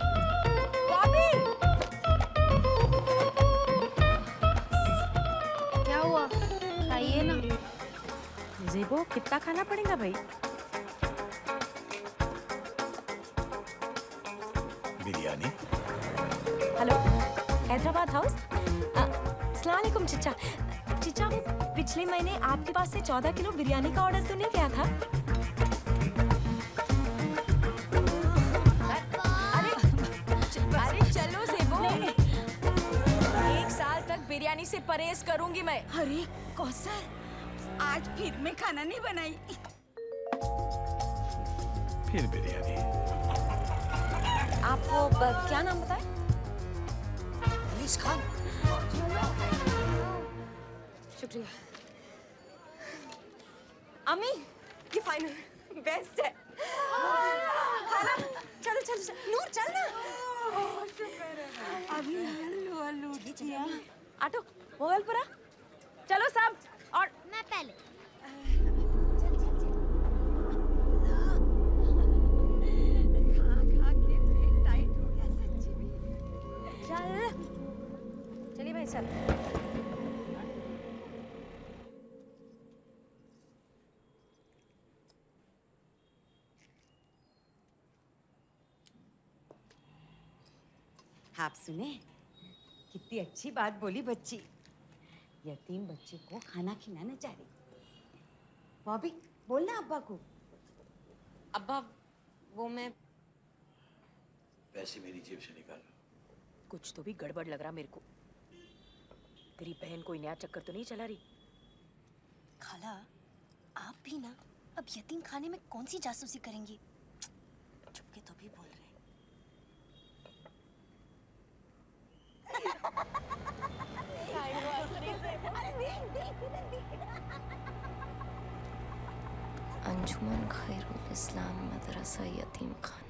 बॉबी, क्या हुआ? खाइए ना। जेबो कितना खाना पड़ेगा भाई? बिरयानी। Hello, Hyderabad house. अस्सलाम वालेकुम चिच्चा। चिच्चा, वो पिछले महीने आपके पास से 14 किलो बिरयानी का ऑर्डर तो नहीं गया था? अरे चलो सेबो। 1 साल तक बिरयानी से परहेज करूंगी मैं। अरे कौसर, आज फिर मैं खाना नहीं बनाई। फिर बिरयानी। आपको क्या नाम बताए? अनीस खान। शुक्रिया। अम्मी, ये फाइनल बेस्ट है। खाना, चलो चलो चलो। नूर चल ना। अभी हल्लू हल्लू किया। आटो, मोगलपुरा। चलो सब। और मैं पहले। खा के पेट टाइट हो गया सच्ची में। चल, चलिए भाई चल। आप सुने, कितनी अच्छी बात बोली बच्ची। यतीम बच्चे को खाना खिलाना चाह रही। बॉबी बोलना अब्बा को। अब्बा, वो मैं पैसे मेरी जेब से निकाल। कुछ तो भी गड़बड़ लग रहा मेरे को। तेरी बहन कोई नया चक्कर तो नहीं चला रही? खाला, आप भी ना अब यतीम खाने में कौन सी जासूसी करेंगी? चुपके तो भी बोल रहे हैं। अंजुमन खैरुल इस्लाम मदरसा यतीम खाना।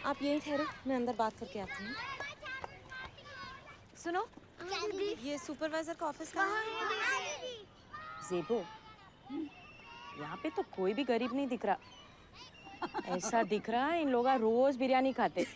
आप यहीं ठहरो, मैं अंदर बात करके आती हूँ। सुनो, ये सुपरवाइजर का ऑफिस कहाँ है? जेबो, यहाँ पे तो कोई भी गरीब नहीं दिख रहा। ऐसा दिख रहा है इन लोग रोज बिरयानी खाते।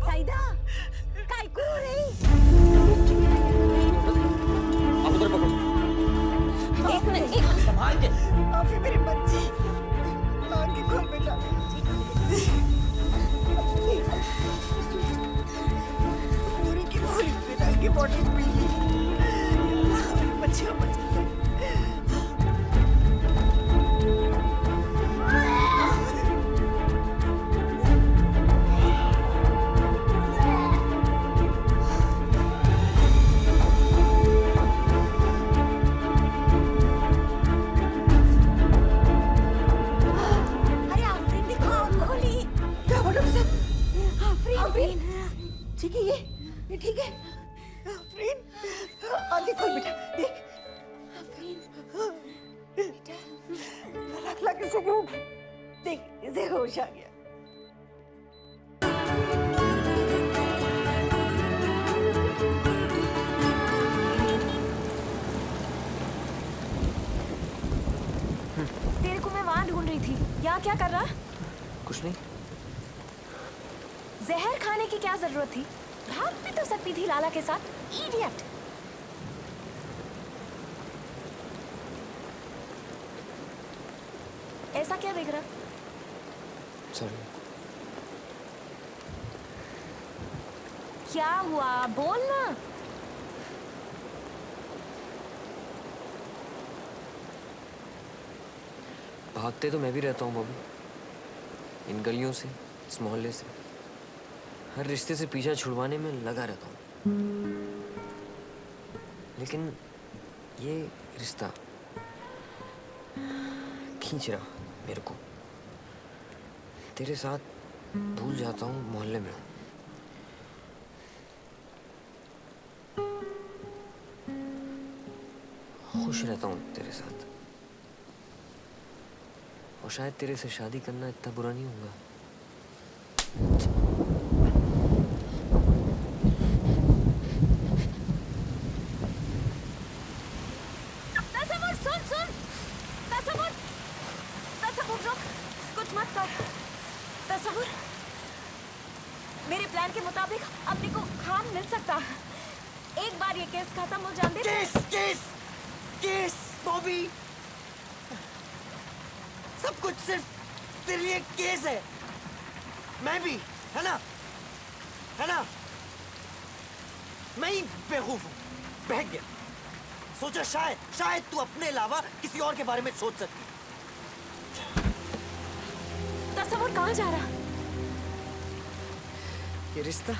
साइदा, काय को रे? आप उधर पकड़ो। एक मिनट, एक संभाल के। माफी मेरी बच्ची, माँ की गोद में डाल। पूरी की पूरी फिनाइल की बॉटल पी ली। मेरी बच्ची को बचा ले। ठीक है ये ठीक है। आफरीन, आंखें खोल बेटा, देख। आफरीन, बेटा, लग लग इसे उठ, देख इसे होश आ गया। तेरे को मैं वहां ढूंढ रही थी, यहाँ क्या कर रहा? कुछ नहीं। जहर खाने की क्या जरूरत थी? भाग भी तो सकती थी लाला के साथ। इडियट। ऐसा क्या देख रहा? सॉरी। क्या हुआ? बोल ना। भागते तो मैं भी रहता हूँ बॉबी, इन गलियों से, इस मोहल्ले से, हर रिश्ते से पीछा छुड़वाने में लगा रहता हूँ। लेकिन ये रिश्ता खींच रहा मेरे को। तेरे साथ भूल जाता हूँ मोहल्ले में हूँ। खुश रहता हूँ तेरे साथ, और शायद तेरे से शादी करना इतना बुरा नहीं होगा। तसव्वुर, सुन सुन। तसव्वुर, तसव्वुर रुक, कुछ मत कर। तसव्वुर, मेरे प्लान के मुताबिक अपने को खान मिल सकता। एक बार ये केस खत्म हो जाने दे। केस केस केस बॉबी, सब कुछ सिर्फ तेरे लिए केस है। मैं भी, है ना? है ना? मैं ही बेवकूफ हूँ, बहक गया। सोचा शायद तू अपने अलावा किसी और के बारे में सोच सकती। तसव्वुर कहाँ जा रहा? ये रिश्ता,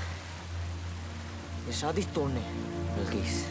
ये शादी तोड़ने बिल्किस।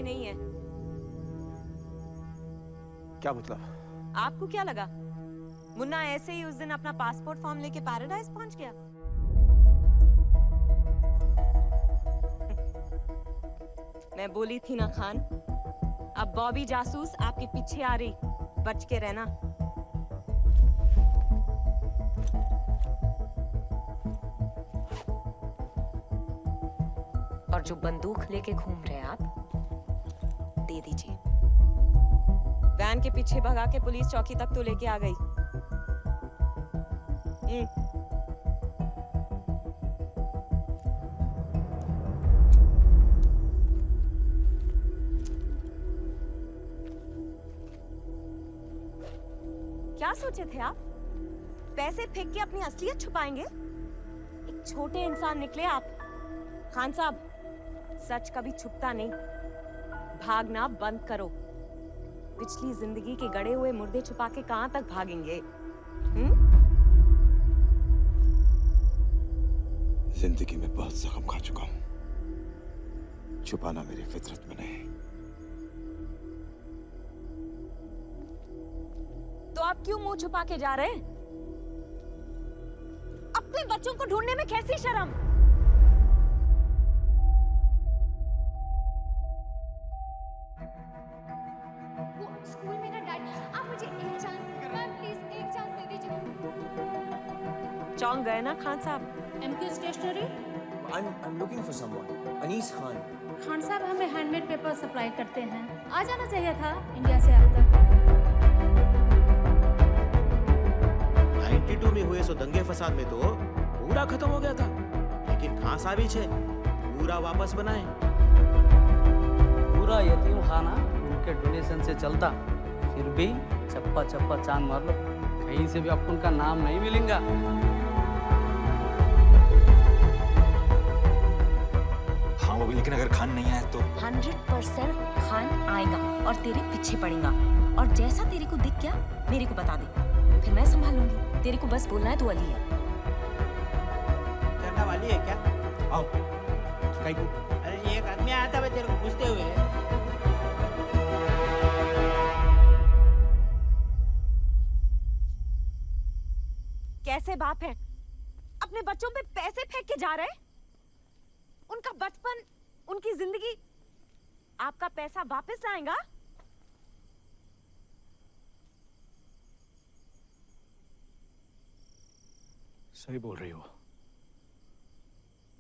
अली नहीं है। क्या मतलब? आपको क्या लगा मुन्ना ऐसे ही उस दिन अपना पासपोर्ट फॉर्म लेके पैराडाइज पहुंच गया? मैं बोली थी ना खान, अब बॉबी जासूस आपके पीछे आ रही, बच के रहना। और जो बंदूक लेके घूम रहे हैं आप, दे दीजिए। वैन के पीछे भगा के पुलिस चौकी तक तो लेके आ गई। क्या सोचे थे आप? पैसे फेंक के अपनी असलियत छुपाएंगे? एक छोटे इंसान निकले आप। खान साहब, सच कभी छुपता नहीं। भागना बंद करो। पिछली जिंदगी के गड़े हुए मुर्दे छुपा के कहां तक भागेंगे? जिंदगी में बहुत जख्म खा चुका हूं। छुपाना मेरी फितरत में नहीं। तो आप क्यों मुंह छुपा के जा रहे हैं? अपने बच्चों को ढूंढने में कैसी शर्म? वो स्कूल में ना डैडी, आप मुझे एक चांस, मैम प्लीज एक चांस दे दीजिए। चौंक गए ना Khan sahab? MK stationery. I'm looking for someone. Anees Khan. Khan sahab हमें हैंडमेड पेपर सप्लाई करते हैं। आ जाना चाहिए था इंडिया से अब तक। 92 में हुए सो दंगे फसाद में तो पूरा खत्म हो गया था, लेकिन खां साहब ही छे पूरा वापस बनाए। पूरा यतीम खाना उनके डोनेशन से चलता, फिर भी चप्पा चप्पा चांद मार लो, कहीं से भी आपको उनका नाम नहीं मिलेगा। हाँ वो भी, लेकिन अगर खान नहीं आया तो 100% खान आएगा और तेरे पीछे पड़ेगा। और जैसा तेरे को दिख गया मेरे को बता दे, फिर मैं संभालूंगी। तेरे को बस बोलना है तू अली है। करना वाली है क्या? आओ। कहीं को? अरे ये एक आदमी आया था तेरे को पूछते हुए। कैसे बाप है? अपने बच्चों पे पैसे फेंक के जा रहे हैं? उनका बचपन, उनकी जिंदगी, आपका पैसा वापस आएगा? सही बोल रही हो।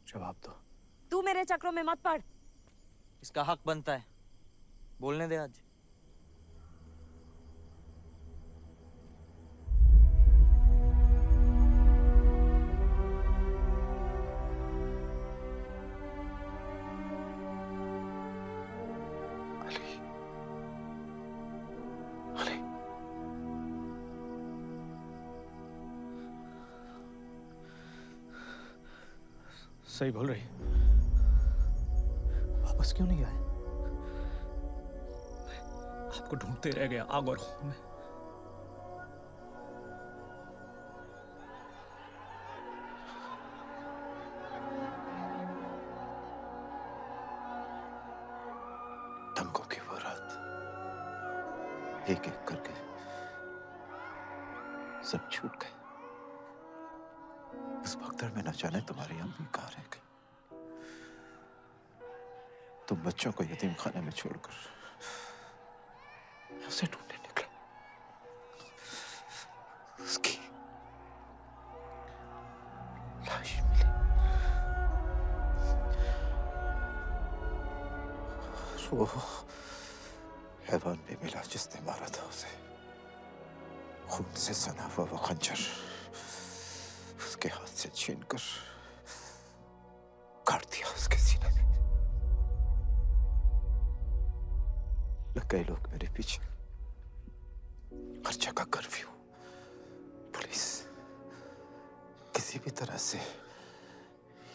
जवाब दो। तू मेरे चक्रों में मत पड़। इसका हक बनता है, बोलने दे आज। सही बोल रही। वापस क्यों नहीं आए? आपको ढूंढते रह गया आग और खून में। दंगों की वो रात, एक एक करके सब छूट गए। उस भगदड़ में न जाने तुम्हारी अम्मी कहाँ रह गई। तुम बच्चों को यतीम खाने में छोड़कर उसे ढूंढने निकले। उसकी लाश मिली। वो हैवान भी मिला जिसने मारा था उसे। खून से सना हुआ वो खंजर उसके हाथ से छीनकर काट दिया उसके सीने में। लग गए लोग मेरे पीछे, हर जगह कर्फ्यू, पुलिस। किसी भी तरह से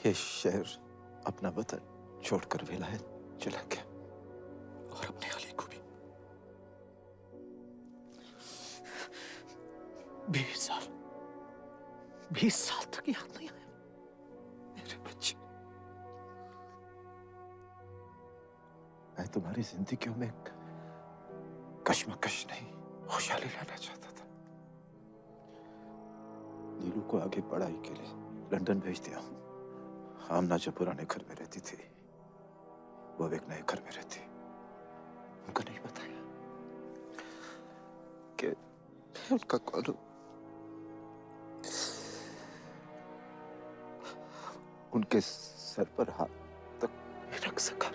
ये शहर अपना वतन छोड़कर विलायत चला गया, और अपने अली को भी। 20 साल तक याद नहीं आया मेरे बच्चे। मैं मैं तुम्हारी जिंदगियों में कश्मकश नहीं, खुशहाली लाना चाहता था। नीलू को आगे पढ़ाई के लिए लंदन भेज दिया हूँ। आमना जो पुराने घर में रहती थी, वो एक नए घर में रहती। उनको नहीं बताया कि उनका कॉल उनके सर पर हाथ तक नहीं रख सका।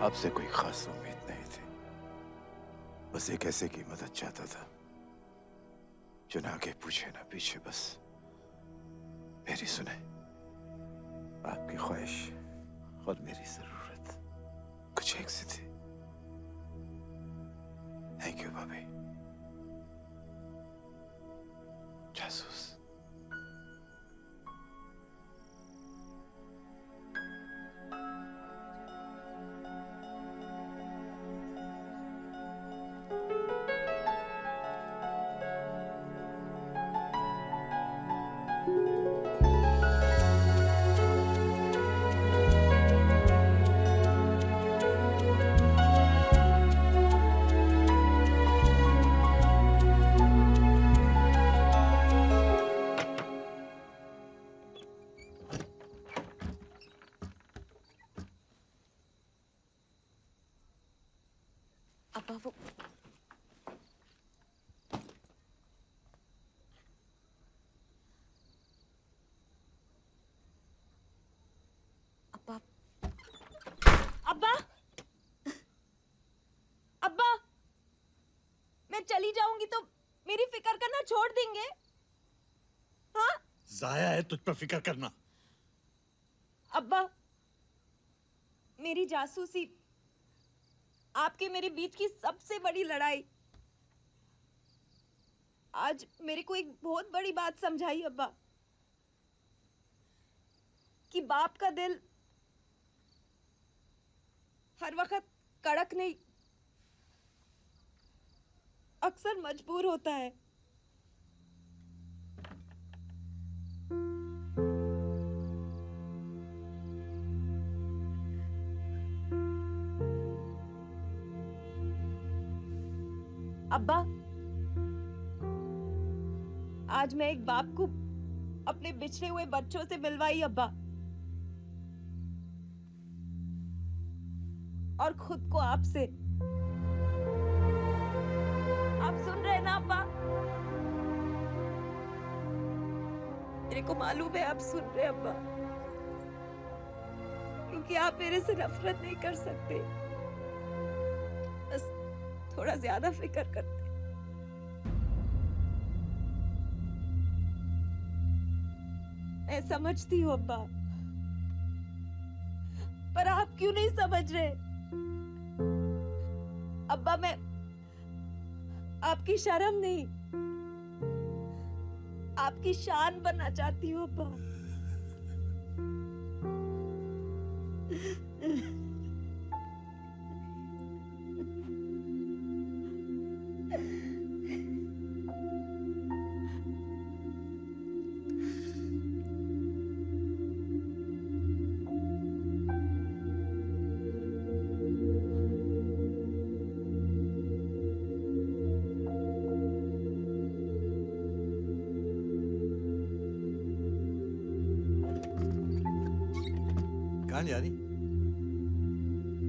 आपसे कोई खास उम्मीद नहीं थी, बस एक ऐसे की मदद चाहता था जो ना आगे पूछे ना पीछे, बस मेरी सुने। आपकी ख्वाहिश और मेरी जरूरत कुछ एक सी थी। थैंक यू भाभी। जासूस। अब्बा वो अब्बा अब्बा अब्बा मैं चली जाऊंगी तो मेरी फिक्र करना छोड़ देंगे? हाँ जाया है तुझ पर फिक्र करना। अब्बा मेरी जासूसी आपके मेरे बीच की सबसे बड़ी लड़ाई आज मेरे को एक बहुत बड़ी बात समझाई अब्बा, कि बाप का दिल हर वक्त कड़क नहीं, अक्सर मजबूर होता है। अब्बा आज मैं एक बाप को अपने बिछड़े हुए बच्चों से मिलवाई अब्बा, और खुद को आपसे। आप सुन रहे हैं ना अब्बा? मेरे को मालूम है आप सुन रहे हैं अब्बा, क्योंकि आप मेरे से नफरत नहीं कर सकते, बस थोड़ा ज्यादा फिक्र करते। मैं समझती हूँ अब्बा, पर आप क्यों नहीं समझ रहे? अब्बा मैं आपकी शर्म नहीं, आपकी शान बनना चाहती हूँ अब्बा। कहाँ जा रही?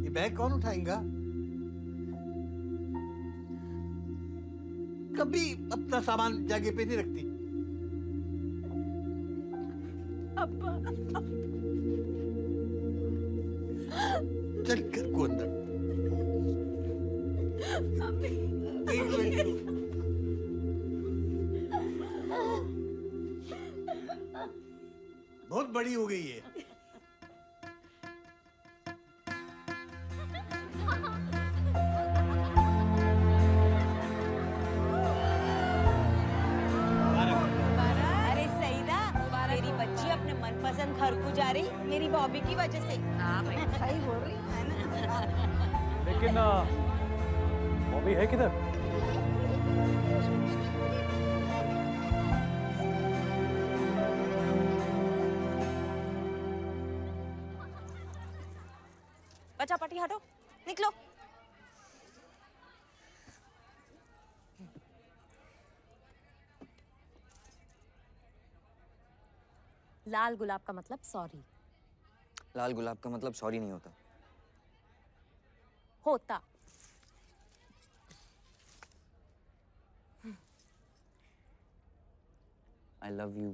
ये बैग कौन उठाएगा? कभी अपना सामान जगह पे नहीं रखती। अब्बा चल घर को अंदर। बहुत बड़ी हो गई है। मनपसंद घर को जा रही मेरी बॉबी की वजह से। हाँ भाई सही बोल रही है ना। लेकिन बॉबी है किधर? बच्चा पटी हटो, निकलो। लाल गुलाब का मतलब सॉरी। लाल गुलाब का मतलब सॉरी नहीं होता। होता। I love you.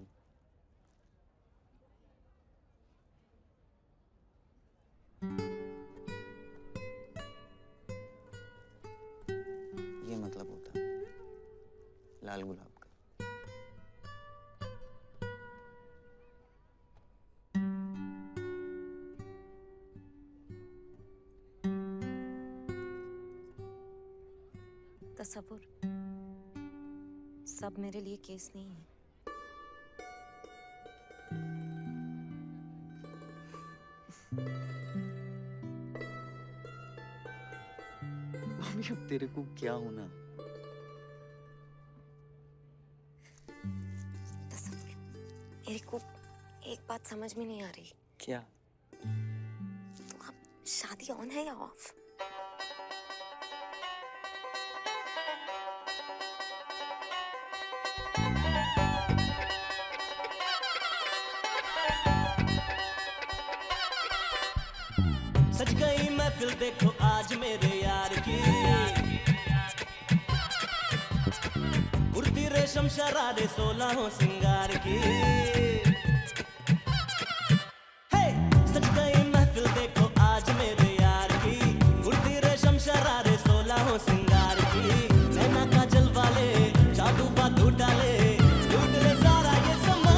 ये मतलब होता लाल गुलाब का। तसव्वुर सब मेरे लिए केस नहीं है। मम्मी अब तेरे को क्या होना? तसव्वुर मेरे को एक बात समझ में नहीं आ रही। क्या? तो अब शादी ऑन है या ऑफ? सज गई महफिल देखो आज मेरे यार की, उड़ती रेशम शरारे 16 सिंगार की। हे सज गई महफिल देखो आज मेरे यार की, उड़ती रेशम शरारे 16 सिंगार की। नैना का जलवा ले जादू बादू डाले, लूट ले सारा ये समा।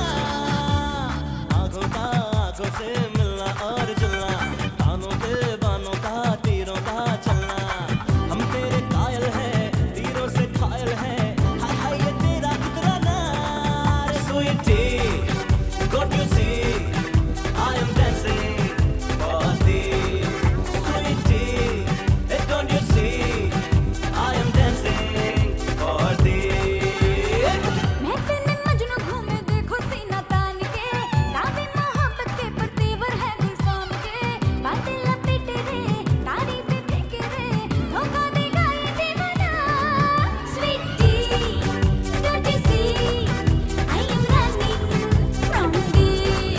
आंखों का आंखों से मिलना और जुलना, बानों का तीरों का चलना। हम तेरे कायल हैं, तीरों से घायल हैं। हाय हाय ये तेरा कितना नार। Sweetie, don't you see I am dancing for thee. Sweetie, don't you see I am dancing for thee. महफिल में मजनू घूमे देखो सीना तान के, दावे मोहब्बत के पर तेवर है गुलफाम के। बातें लपेटे रे, तारीफें फेंके रे, धोखा देगा ये दीवाना। Sweetie, don't you see I am running from thee.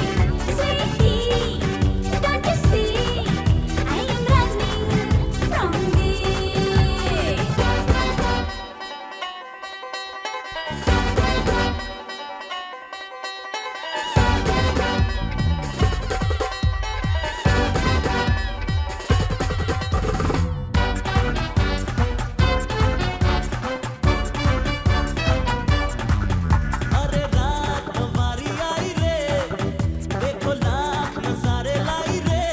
Sweetie, don't you see I am running from thee. अरे रात वारी आई रे, देखो लाख नजारे लाई रे।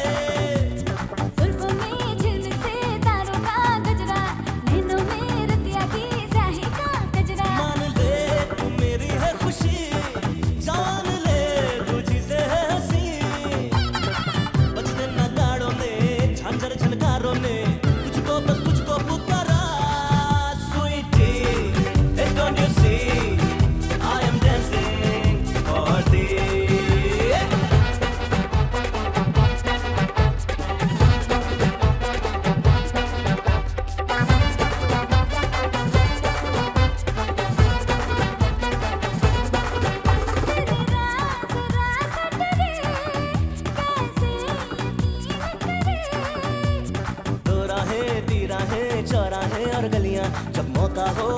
जुल्फों में झिलमिल से तारों का गजरा, नैनों में रतिया की स्याही का गजरा। मान ले तू मेरी है खुशी, जान ले तुझी से है हंसी। बजने नगाड़ों ने, झांझर झनकारों ने, तुझको पुकारा। Sweetie, don't you see I am dancing for thee. दो राहें, दी राहें, चौराहे और गलियां, जब मौका हो